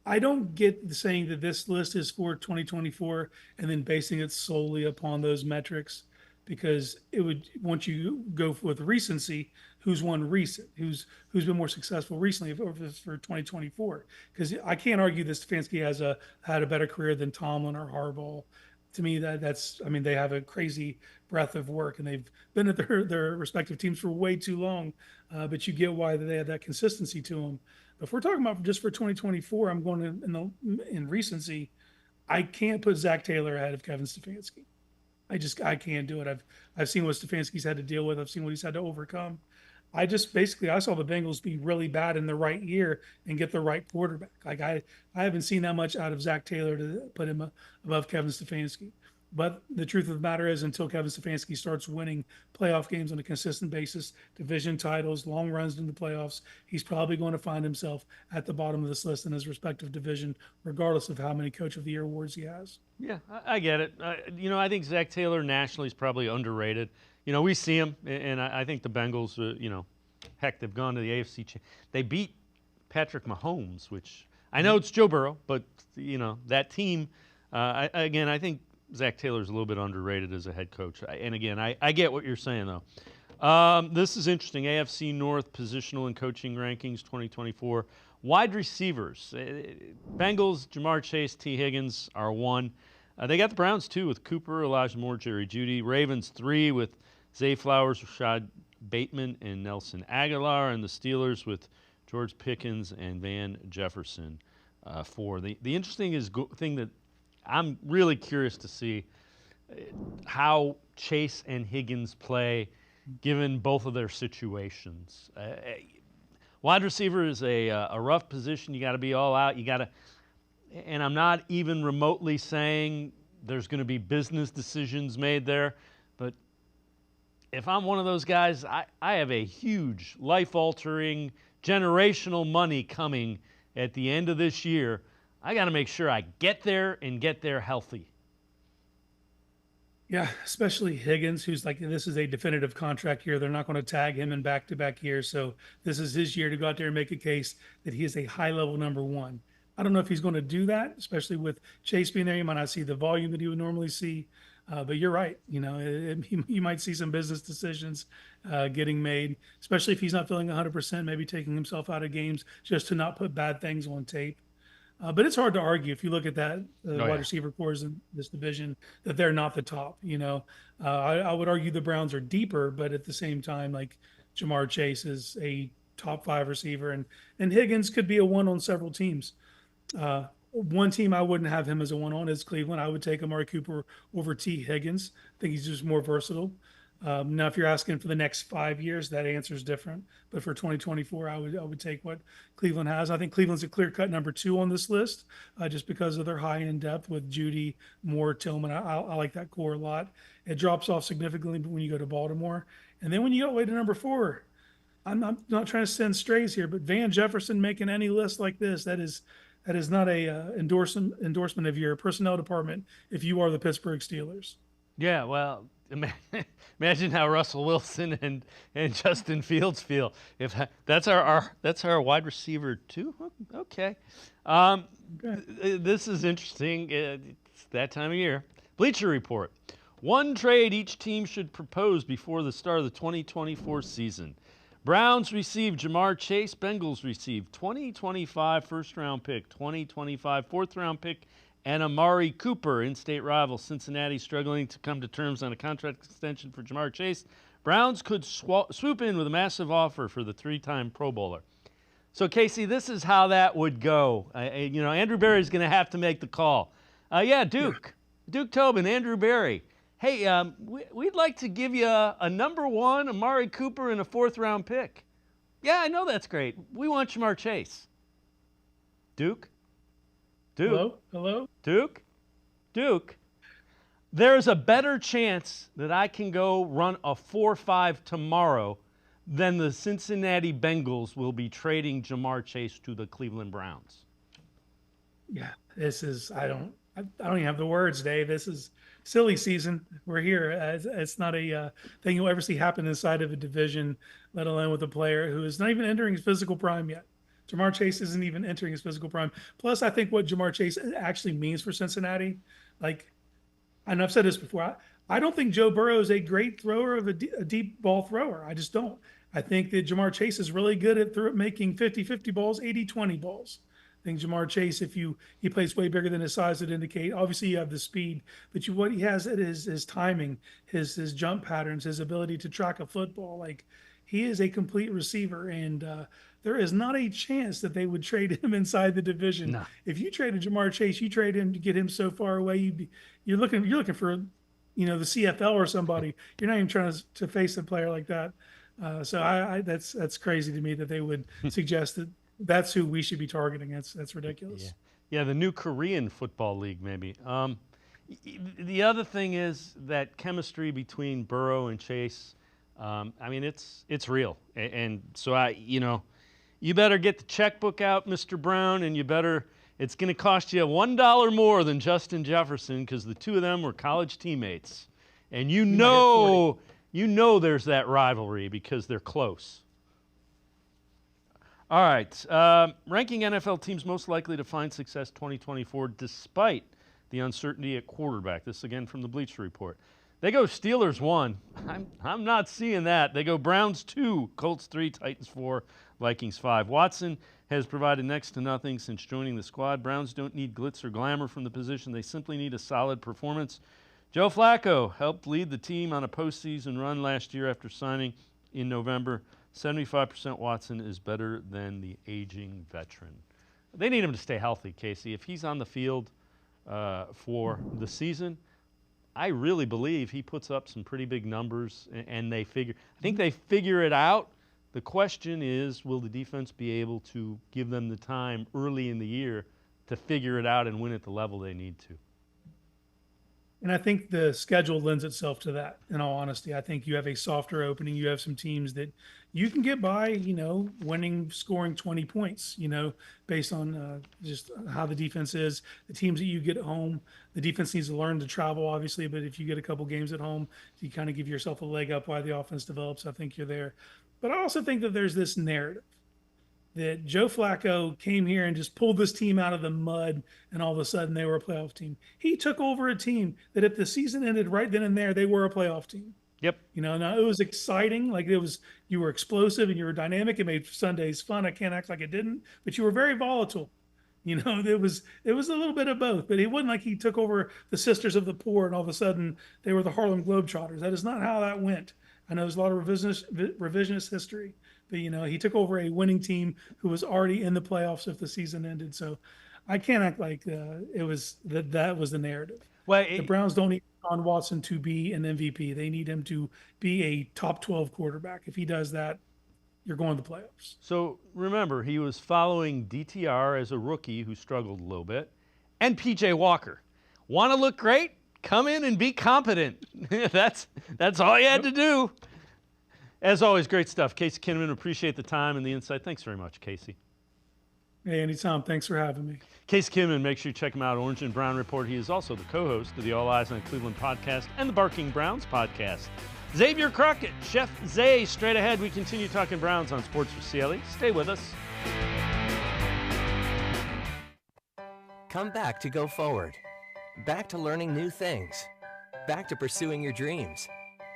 I don't get the saying that this list is for 2024 and then basing it solely upon those metrics, because it would, once you go with recency, who's won recent, who's been more successful recently for 2024. Because I can't argue that Stefanski had a better career than Tomlin or Harbaugh. To me, that's, I mean, they have a crazy breadth of work and they've been at their respective teams for way too long. But you get why they have that consistency to them. If we're talking about just for 2024, I'm going in recency. I can't put Zach Taylor ahead of Kevin Stefanski. I can't do it. I've seen what Stefanski's had to deal with. I've seen what he's had to overcome. I saw the Bengals be really bad in the right year and get the right quarterback. Like I haven't seen that much out of Zach Taylor to put him above Kevin Stefanski. But the truth of the matter is, until Kevin Stefanski starts winning playoff games on a consistent basis, division titles, long runs in the playoffs, he's probably going to find himself at the bottom of this list in his respective division, regardless of how many Coach of the Year awards he has. Yeah, I get it. I think Zach Taylor nationally is probably underrated. We see him, and I think the Bengals, heck, they've gone to the AFC. They beat Patrick Mahomes, which I know it's Joe Burrow, but, that team, I think Zach Taylor's a little bit underrated as a head coach. And again, I get what you're saying, though. This is interesting. AFC North positional and coaching rankings 2024. Wide receivers. Bengals, Jamar Chase, T. Higgins are 1. They got the Browns, 2, with Cooper, Elijah Moore, Jerry Jeudy. Ravens, 3, with Zay Flowers, Rashad Bateman, and Nelson Aguilar. And the Steelers with George Pickens and Van Jefferson, 4. The interesting thing that I'm really curious to see how Chase and Higgins play given both of their situations. Wide receiver is a rough position. You got to be all out. And I'm not even remotely saying there's going to be business decisions made there, but if I'm one of those guys, I have a huge life-altering, generational money coming at the end of this year. I got to make sure I get there and get there healthy. Yeah, especially Higgins, who's like, this is a definitive contract year. They're not going to tag him in back-to-back years. So this is his year to go out there and make a case that he is a high-level number 1. I don't know if he's going to do that, especially with Chase being there. You might not see the volume that he would normally see. But you're right. You might see some business decisions getting made, especially if he's not feeling 100%, maybe taking himself out of games just to not put bad things on tape. But it's hard to argue if you look at that wide receiver cores in this division that they're not the top. I would argue the Browns are deeper, but at the same time, like Jamar Chase is a top 5 receiver, and Higgins could be a 1 on several teams. One team I wouldn't have him as a 1 on is Cleveland. I would take Amari Cooper over T. Higgins. I think he's just more versatile. Now, if you're asking for the next 5 years, that answer is different. But for 2024, I would take what Cleveland has. I think Cleveland's a clear-cut number 2 on this list, just because of their high-end depth with Jeudy, Moore, Tillman. I like that core a lot. It drops off significantly when you go to Baltimore. And then when you go away to number 4, I'm not trying to send strays here, but Van Jefferson making any list like this, that is not a endorsement of your personnel department if you are the Pittsburgh Steelers. Yeah, well, imagine how Russell Wilson and Justin Fields feel. If that's our wide receiver too. Okay. This is interesting. It's that time of year. Bleacher Report. 1 trade each team should propose before the start of the 2024 season. Browns receive Jamar Chase. Bengals receive 2025 first-round pick, 2025 fourth-round pick, and Amari Cooper. In-state rival Cincinnati struggling to come to terms on a contract extension for Jamar Chase. Browns could swoop in with a massive offer for the 3-time Pro Bowler. So, Casey, this is how that would go. Andrew Berry's going to have to make the call. Duke Tobin, Andrew Berry. Hey, we'd like to give you a number 1, Amari Cooper, and a 4th-round pick. Yeah, I know that's great. We want Jamar Chase. Duke? Hello? Duke? There's a better chance that I can go run a 4-5 tomorrow than the Cincinnati Bengals will be trading Jamar Chase to the Cleveland Browns. Yeah, this is, I don't even have the words, Dave. This is silly season. We're here. It's not a thing you'll ever see happen inside of a division, let alone with a player who is not even entering his physical prime yet. Jamar Chase isn't even entering his physical prime. Plus, I think what Jamar Chase actually means for Cincinnati, like, and I've said this before, I don't think Joe Burrow is a great thrower of a deep ball thrower. I just don't. I think that Jamar Chase is really good at making 50-50 balls, 80-20 balls. I think Jamar Chase, he plays way bigger than his size would indicate. Obviously, you have the speed, but what he has is his timing, his jump patterns, his ability to track a football. Like, he is a complete receiver, and there is not a chance that they would trade him inside the division. No. If you traded Jamar Chase, you trade him to get him so far away. You're looking for, the CFL or somebody. You're not even trying to face a player like that. So that's crazy to me that they would suggest that that's who we should be targeting. That's ridiculous. Yeah, the new Korean football league maybe. The other thing is that chemistry between Burrow and Chase. It's real, and so you better get the checkbook out, Mr. Brown, and it's going to cost you $1 more than Justin Jefferson because the two of them were college teammates, and you know there's that rivalry because they're close. All right, ranking NFL teams most likely to find success 2024 despite the uncertainty at quarterback. This again from the Bleacher Report. They go Steelers 1. I'm not seeing that. They go Browns 2, Colts 3, Titans 4, Vikings 5. Watson has provided next to nothing since joining the squad. Browns don't need glitz or glamour from the position. They simply need a solid performance. Joe Flacco helped lead the team on a postseason run last year after signing in November. 75% Watson is better than the aging veteran. They need him to stay healthy, Casey. If he's on the field for the season, I really believe he puts up some pretty big numbers, and I think they figure it out. The question is, will the defense be able to give them the time early in the year to figure it out and win at the level they need to? And I think the schedule lends itself to that, in all honesty. I think you have a softer opening. You have some teams that you can get by, scoring 20 points, based on just how the defense is. The teams that you get at home, the defense needs to learn to travel, obviously, but if you get a couple games at home, you kind of give yourself a leg up while the offense develops. I think you're there. But I also think that there's this narrative that Joe Flacco came here and just pulled this team out of the mud, and all of a sudden they were a playoff team. He took over a team that if the season ended right then and there, they were a playoff team. Yep. Now it was exciting. Like you were explosive and you were dynamic. It made Sundays fun. I can't act like it didn't, but you were very volatile. It was a little bit of both, but it wasn't like he took over the Sisters of the Poor and all of a sudden they were the Harlem Globetrotters. That is not how that went. I know there's a lot of revisionist history, but he took over a winning team who was already in the playoffs if the season ended. So I can't act like it was that was the narrative. Well, the Browns don't need Deshaun Watson to be an MVP. They need him to be a top 12 quarterback. If he does that, you're going to the playoffs. So remember, he was following DTR as a rookie who struggled a little bit, and PJ Walker. Want to look great? Come in and be competent. That's all you had to do. As always, great stuff. Casey Kinnamon, appreciate the time and the insight. Thanks very much, Casey. Hey, anytime. Thanks for having me. Casey Kinnamon, make sure you check him out, Orange and Brown Report. He is also the co-host of the All Eyes on Cleveland podcast and the Barking Browns podcast. Xavier Crockett, Chef Zay, straight ahead. We continue talking Browns on Sports4CLE. Stay with us. Come back to go forward. Back to learning new things. Back to pursuing your dreams.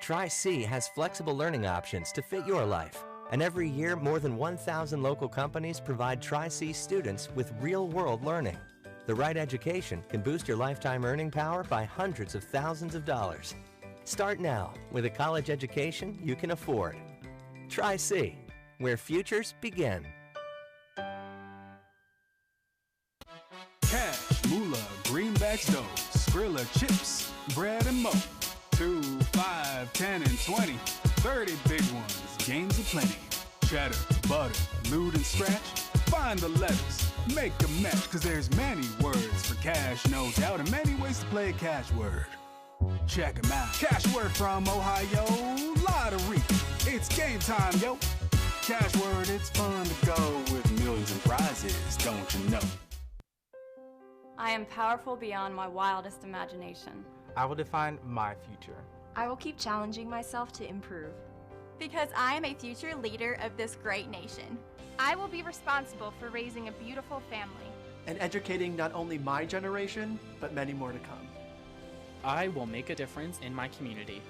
Tri-C has flexible learning options to fit your life. And every year, more than 1,000 local companies provide Tri-C students with real-world learning. The right education can boost your lifetime earning power by hundreds of thousands of dollars. Start now with a college education you can afford. Tri-C, where futures begin. Cash, moolah, greenbacks, dough, Skrilla, chips, bread and mo. 2, 5, 10, and 20. 30 big ones, games aplenty. Cheddar, butter, lewd and scratch. Find the letters, make a match, cause there's many words for cash, no doubt, and many ways to play a cash word. Check 'em out. Cash word from Ohio, lottery. It's game time, yo. Cash word, it's fun to go with millions in prizes, don't you know? I am powerful beyond my wildest imagination. I will define my future. I will keep challenging myself to improve. Because I am a future leader of this great nation. I will be responsible for raising a beautiful family and educating not only my generation, but many more to come. I will make a difference in my community.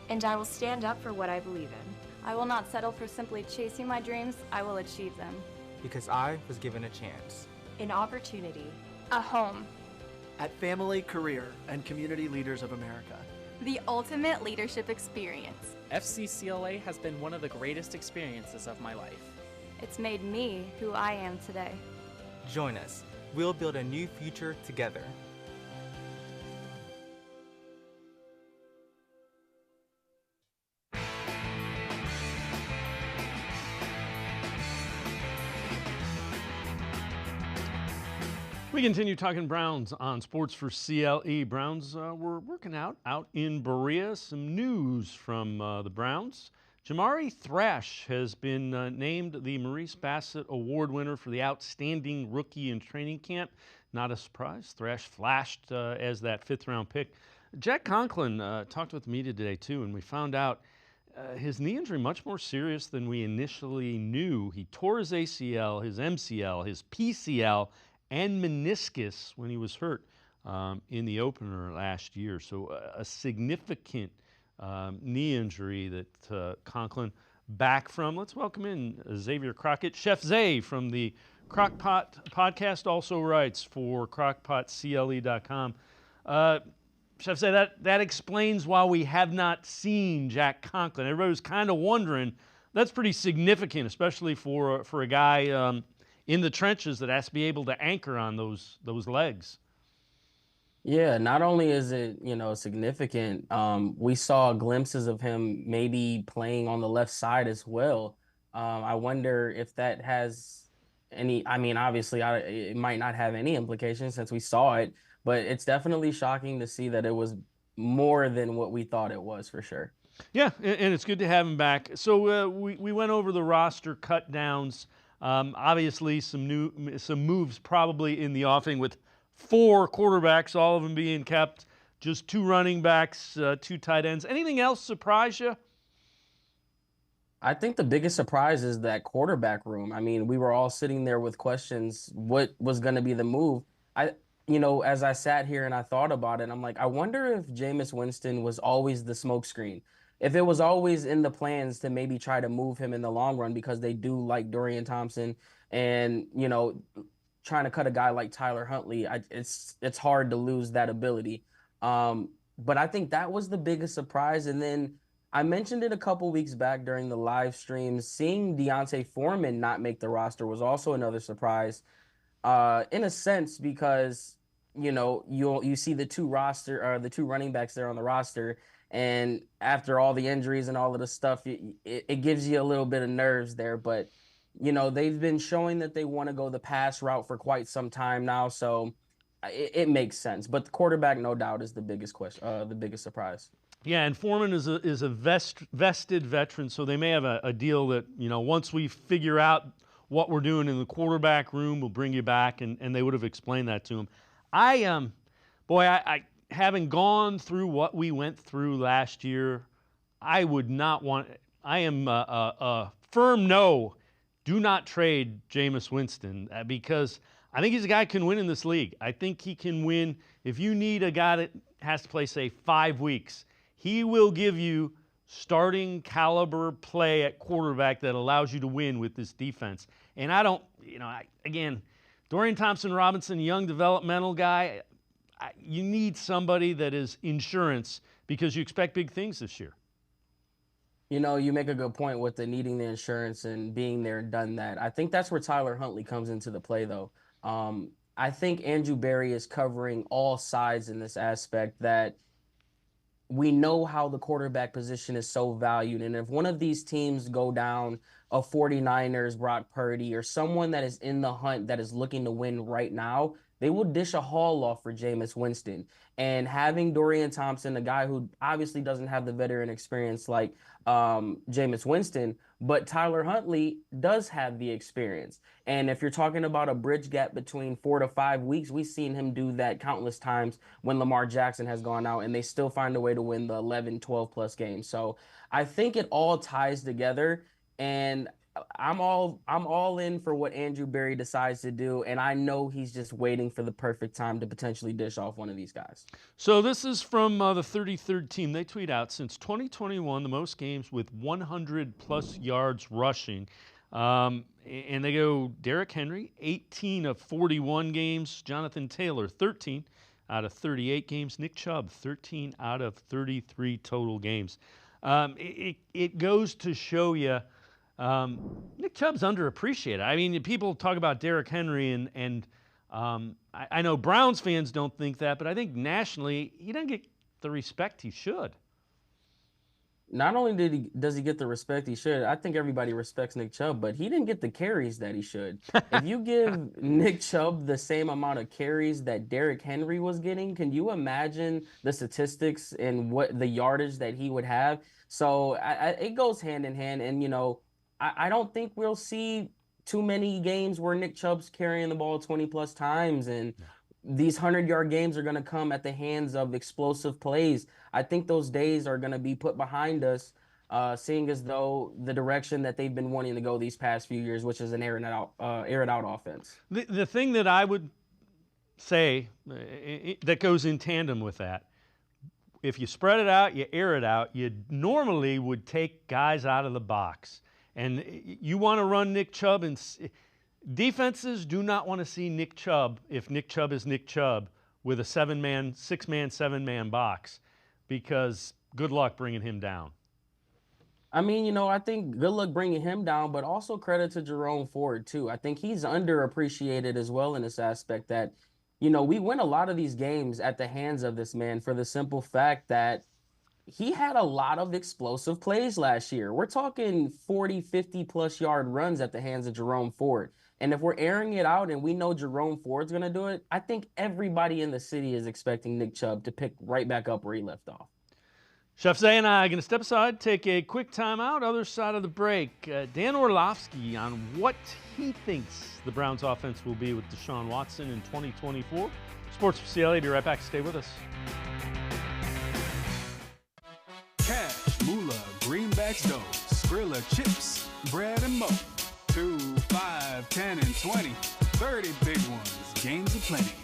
And I will stand up for what I believe in. I will not settle for simply chasing my dreams. I will achieve them. Because I was given a chance. An opportunity. a home. At Family, Career, and Community Leaders of America. The ultimate leadership experience. FCCLA has been one of the greatest experiences of my life. It's made me who I am today. Join us. We'll build a new future together. We continue talking Browns on Sports4CLE. Browns were working out in Berea. Some news from the Browns. Jamari Thrash has been named the Maurice Bassett Award winner for the Outstanding Rookie in Training Camp. Not a surprise. Thrash flashed as that fifth-round pick. Jack Conklin talked with the media today, too, and we found out his knee injury much more serious than we initially knew. He tore his ACL, his MCL, his PCL, and meniscus when he was hurt in the opener last year. So a significant knee injury that Conklin back from. Let's welcome in Xavier Crockett. Chef Zay from the CrocPot Podcast also writes for CrocPotCLE.com. Chef Zay, that explains why we have not seen Jack Conklin. Everybody was kind of wondering. That's pretty significant, especially for a guy in the trenches that has to be able to anchor on those legs. Yeah, not only is it, significant, we saw glimpses of him maybe playing on the left side as well. I wonder if that has any, obviously it might not have any implications since we saw it, but it's definitely shocking to see that it was more than what we thought it was for sure. Yeah, and it's good to have him back. So we went over the roster cut downs. Obviously, some moves probably in the offing with 4 quarterbacks, all of them being kept, just 2 running backs, 2 tight ends. Anything else surprise you? I think the biggest surprise is that quarterback room. We were all sitting there with questions. What was going to be the move? As I sat here and I thought about it, I'm like, I wonder if Jameis Winston was always the smokescreen. If it was always in the plans to maybe try to move him in the long run because they do like Dorian Thompson and, trying to cut a guy like Tyler Huntley, it's hard to lose that ability. But I think that was the biggest surprise. And then I mentioned it a couple weeks back during the live streams. Seeing Deontay Foreman not make the roster was also another surprise in a sense because, you see the 2 running backs there on the roster. And after all the injuries and all of the stuff, it gives you a little bit of nerves there. But, they've been showing that they want to go the pass route for quite some time now. So it makes sense. But the quarterback, no doubt, is the biggest question, the biggest surprise. Yeah, and Foreman is a vested veteran, so they may have a deal that, once we figure out what we're doing in the quarterback room, we'll bring you back, and they would have explained that to him. I having gone through what we went through last year, I would not want – I am a firm no, do not trade Jameis Winston because I think he's a guy who can win in this league. I think he can win. If you need a guy that has to play, say, 5 weeks, he will give you starting caliber play at quarterback that allows you to win with this defense. And I don't – again, Dorian Thompson-Robinson, young developmental guy – you need somebody that is insurance because you expect big things this year. You make a good point with the needing the insurance and being there and done that. I think that's where Tyler Huntley comes into the play, though. I think Andrew Berry is covering all sides in this aspect that we know how the quarterback position is so valued. And if one of these teams go down, a 49ers, Brock Purdy, or someone that is in the hunt that is looking to win right now, they will dish a haul off for Jameis Winston. And having Dorian Thompson, a guy who obviously doesn't have the veteran experience like Jameis Winston, but Tyler Huntley does have the experience. And if you're talking about a bridge gap between 4 to 5 weeks, we've seen him do that countless times when Lamar Jackson has gone out and they still find a way to win the 11, 12-plus games. So I think it all ties together. And I'm all in for what Andrew Berry decides to do, and I know he's just waiting for the perfect time to potentially dish off one of these guys. So this is from the 33rd team. They tweet out, since 2021, the most games with 100-plus yards rushing. And they go Derrick Henry, 18 of 41 games. Jonathan Taylor, 13 out of 38 games. Nick Chubb, 13 out of 33 total games. It goes to show you Nick Chubb's underappreciated. I mean, people talk about Derrick Henry, and I know Browns fans don't think that, but I think nationally he doesn't get the respect he should. Not only does he get the respect he should, I think everybody respects Nick Chubb, but he didn't get the carries that he should. If you give Nick Chubb the same amount of carries that Derrick Henry was getting, can you imagine the statistics and what the yardage that he would have? So it goes hand in hand, and I don't think we'll see too many games where Nick Chubb's carrying the ball 20-plus times, and these 100-yard games are going to come at the hands of explosive plays. I think those days are going to be put behind us, seeing as though the direction that they've been wanting to go these past few years, which is an air it out offense. The thing that I would say that goes in tandem with that, if you spread it out, you air it out, you normally would take guys out of the box. And you want to run Nick Chubb, and defenses do not want to see Nick Chubb, if Nick Chubb is Nick Chubb, with a 6-man, 7-man box, because good luck bringing him down. I mean, I think good luck bringing him down, but also credit to Jerome Ford, too. I think he's underappreciated as well in this aspect that, we win a lot of these games at the hands of this man for the simple fact that he had a lot of explosive plays last year. We're talking 40, 50-plus yard runs at the hands of Jerome Ford. And if we're airing it out and we know Jerome Ford's going to do it, I think everybody in the city is expecting Nick Chubb to pick right back up where he left off. Chef Zay and I are going to step aside, take a quick timeout. Other side of the break, Dan Orlovsky on what he thinks the Browns offense will be with Deshaun Watson in 2024. Sports for CLE, be right back. Stay with us. Cash, moolah, greenbacks, dough, Skrilla, chips, bread and mo. 2, 5, 10, and 20. 30 big ones, games aplenty.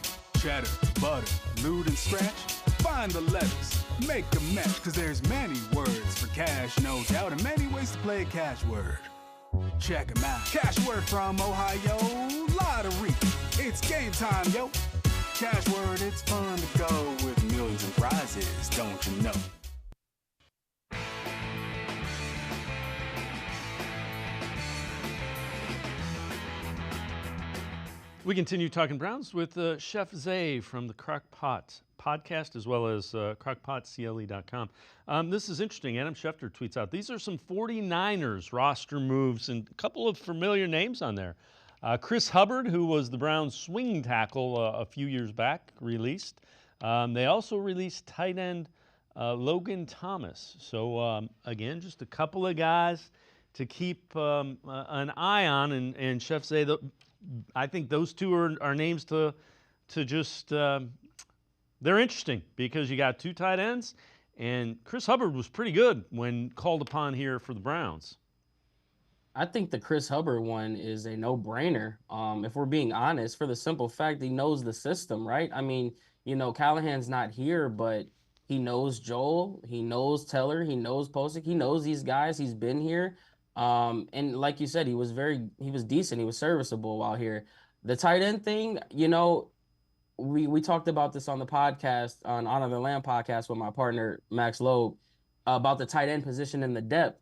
Cheddar, butter, lewd and scratch. Find the letters, make a match, cause there's many words for cash, no doubt, and many ways to play cash word. Check 'em out. Cash word from Ohio, lottery. It's game time, yo. Cash word, it's fun to go with millions of prizes, don't you know? We continue talking Browns with Chef Zay from the CrocPot Podcast, as well as CrocPotCLE.com. This is interesting. Adam Schefter tweets out, these are some 49ers roster moves and a couple of familiar names on there. Chris Hubbard, who was the Browns' swing tackle a few years back, released. They also released tight end Logan Thomas. So, again, just a couple of guys to keep an eye on. And Chef Zay, I think those two are names to just they're interesting because you got two tight ends, and Chris Hubbard was pretty good when called upon here for the Browns. I think the Chris Hubbard one is a no-brainer, if we're being honest, for the simple fact he knows the system, right? I mean, Callahan's not here, but he knows Joel, he knows Teller, he knows Posick, he knows these guys, he's been here. And like you said, he was decent. He was serviceable while here. The tight end thing, we talked about this on the podcast, on Honor the Lamb podcast with my partner, Max Loeb, about the tight end position and the depth.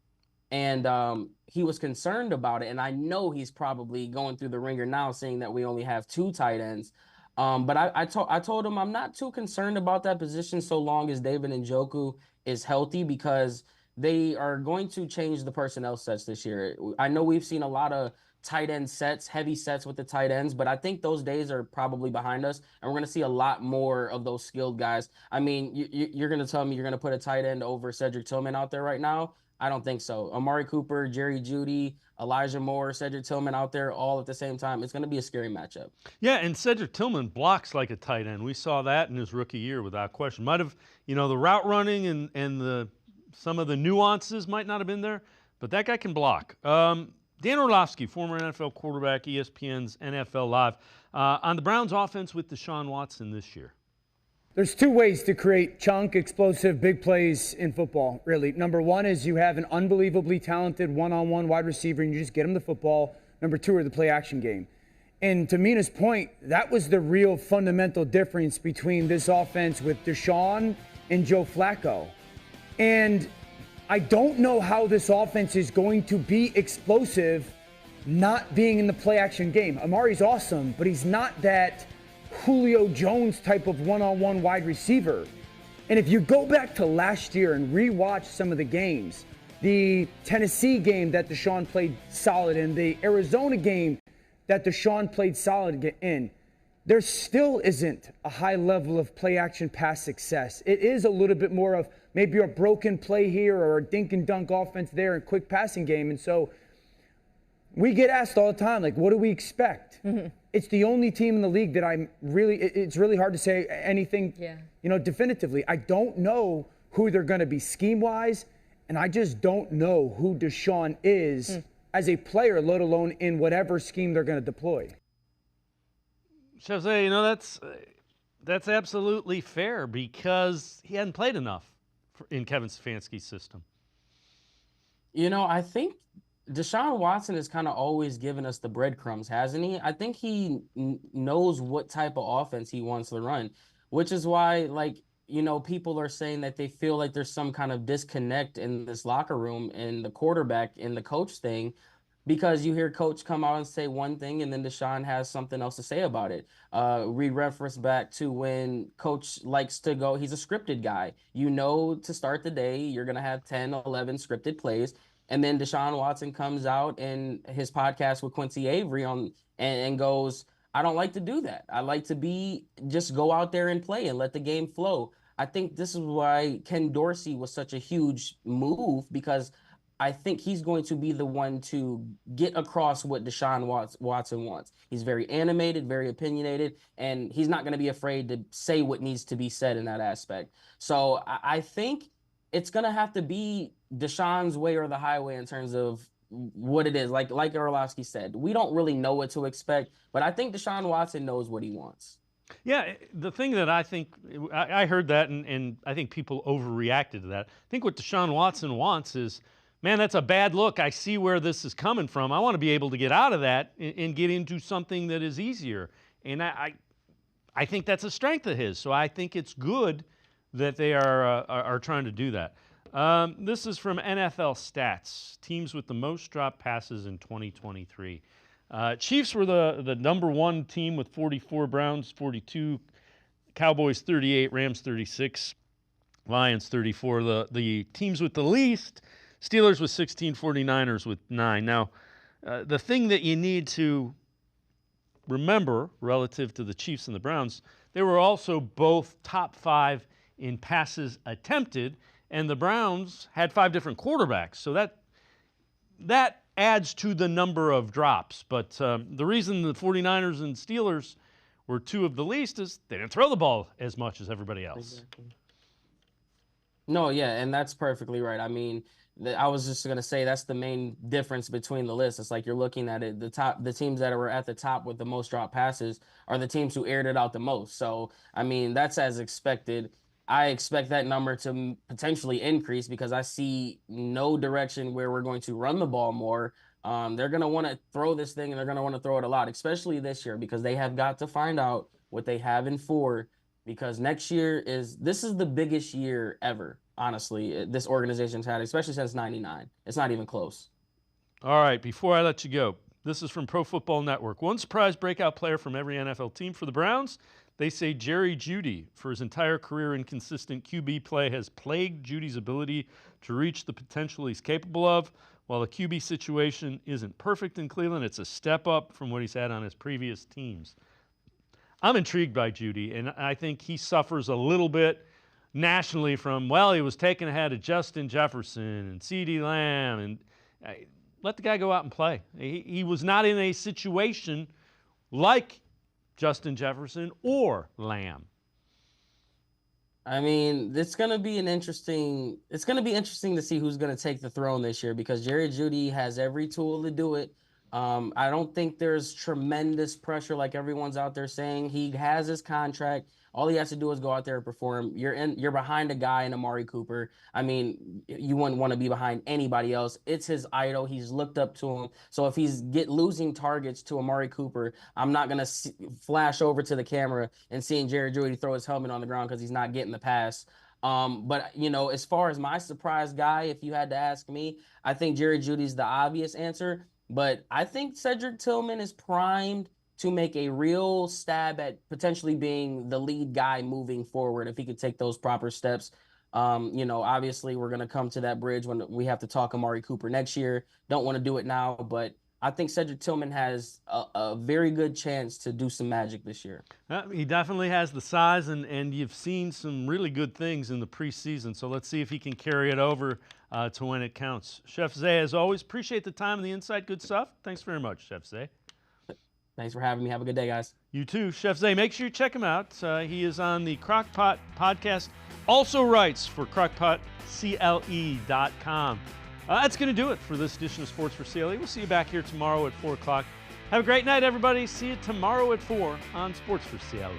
And he was concerned about it. And I know he's probably going through the ringer now, seeing that we only have two tight ends. But I told him I'm not too concerned about that position so long as David Njoku is healthy, because they are going to change the personnel sets this year. I know we've seen a lot of tight end sets, heavy sets with the tight ends, but I think those days are probably behind us, and we're going to see a lot more of those skilled guys. I mean, you're going to tell me you're going to put a tight end over Cedric Tillman out there right now? I don't think so. Amari Cooper, Jerry Jeudy, Elijah Moore, Cedric Tillman out there all at the same time. It's going to be a scary matchup. Yeah, and Cedric Tillman blocks like a tight end. We saw that in his rookie year without question. Might have, the route running and some of the nuances might not have been there, but that guy can block. Dan Orlovsky, former NFL quarterback, ESPN's NFL Live, on the Browns offense with Deshaun Watson this year. There's two ways to create chunk, explosive, big plays in football, really. Number one is you have an unbelievably talented one-on-one wide receiver and you just get him the football. Number two are the play-action game. And to Mina's point, that was the real fundamental difference between this offense with Deshaun and Joe Flacco. And I don't know how this offense is going to be explosive not being in the play-action game. Amari's awesome, but he's not that Julio Jones type of one-on-one wide receiver. And if you go back to last year and rewatch some of the games, the Tennessee game that Deshaun played solid in, the Arizona game that Deshaun played solid in, there still isn't a high level of play-action pass success. It is a little bit more of maybe a broken play here or a dink and dunk offense there and quick passing game. And so we get asked all the time, like, what do we expect? Mm-hmm. It's the only team in the league that it's really hard to say anything, definitively. I don't know who they're going to be scheme-wise, and I just don't know who Deshaun is as a player, let alone in whatever scheme they're going to deploy. Jose, that's absolutely fair because he hadn't played enough in Kevin Stefanski's system. I think Deshaun Watson has kind of always given us the breadcrumbs, hasn't he? I think he knows what type of offense he wants to run, which is why, people are saying that they feel like there's some kind of disconnect in this locker room and the quarterback and the coach thing, because you hear coach come out and say one thing and then Deshaun has something else to say about it. We reference back to when coach likes to go, he's a scripted guy. To start the day, you're going to have 10, 11 scripted plays. And then Deshaun Watson comes out in his podcast with Quincy Avery and goes, I don't like to do that. I like to just go out there and play and let the game flow. I think this is why Ken Dorsey was such a huge move, because I think he's going to be the one to get across what Deshaun Watson wants. He's very animated, very opinionated, and he's not going to be afraid to say what needs to be said in that aspect. So I think it's going to have to be Deshaun's way or the highway in terms of what it is. Like Orlovsky said, we don't really know what to expect, but I think Deshaun Watson knows what he wants. Yeah, the thing that I think, I heard that and I think people overreacted to that. I think what Deshaun Watson wants is, man, that's a bad look. I see where this is coming from. I want to be able to get out of that and get into something that is easier. And I think that's a strength of his. So I think it's good that they are trying to do that. This is from NFL Stats. Teams with the most drop passes in 2023. Chiefs were the number one team with 44, Browns 42, Cowboys 38, Rams 36, Lions 34. The teams with the least, Steelers with 16, 49ers with 9. Now, the thing that you need to remember relative to the Chiefs and the Browns, they were also both top 5 in passes attempted, and the Browns had 5 different quarterbacks. So that adds to the number of drops. But the reason the 49ers and Steelers were 2 of the least is they didn't throw the ball as much as everybody else. Exactly. No, yeah, and that's perfectly right. I mean, I was just going to say that's the main difference between the lists. It's like you're looking at it, the teams that were at the top with the most drop passes are the teams who aired it out the most. So, I mean, that's as expected. I expect that number to potentially increase because I see no direction where we're going to run the ball more. They're going to want to throw this thing, and they're going to want to throw it a lot, especially this year, because they have got to find out what they have in 4, because next year this is the biggest year ever, honestly, this organization's had, especially since 99. It's not even close. All right, before I let you go, this is from Pro Football Network. One surprise breakout player from every NFL team for the Browns. They say Jerry Jeudy, for his entire career, inconsistent QB play has plagued Judy's ability to reach the potential he's capable of. While the QB situation isn't perfect in Cleveland, it's a step up from what he's had on his previous teams. I'm intrigued by Jeudy, and I think he suffers a little bit nationally from, he was taken ahead of Justin Jefferson and CeeDee Lamb, and let the guy go out and play. He was not in a situation like Justin Jefferson or Lamb. I mean, it's going to be interesting to see who's going to take the throne this year because Jerry Jeudy has every tool to do it. I don't think there's tremendous pressure like everyone's out there saying. He has his contract. All he has to do is go out there and perform. You're behind a guy in Amari Cooper. I mean, you wouldn't want to be behind anybody else. It's his idol. He's looked up to him. So if he's losing targets to Amari Cooper, I'm not going to flash over to the camera and seeing Jerry Jeudy throw his helmet on the ground because he's not getting the pass. But, as far as my surprise guy, if you had to ask me, I think Jerry Jeudy's the obvious answer. But I think Cedric Tillman is primed to make a real stab at potentially being the lead guy moving forward if he could take those proper steps. Obviously we're going to come to that bridge when we have to talk Amari Cooper next year. Don't want to do it now, but I think Cedric Tillman has a very good chance to do some magic this year. He definitely has the size, and you've seen some really good things in the preseason. So let's see if he can carry it over to when it counts. Chef Zay, as always, appreciate the time and the insight. Good stuff. Thanks very much, Chef Zay. Thanks for having me. Have a good day, guys. You too, Chef Zay. Make sure you check him out. He is on the CrocPot Podcast. Also writes for CrocPotCLE.com. That's going to do it for this edition of Sports for CLE. We'll see you back here tomorrow at 4 o'clock. Have a great night, everybody. See you tomorrow at 4 on Sports for CLE.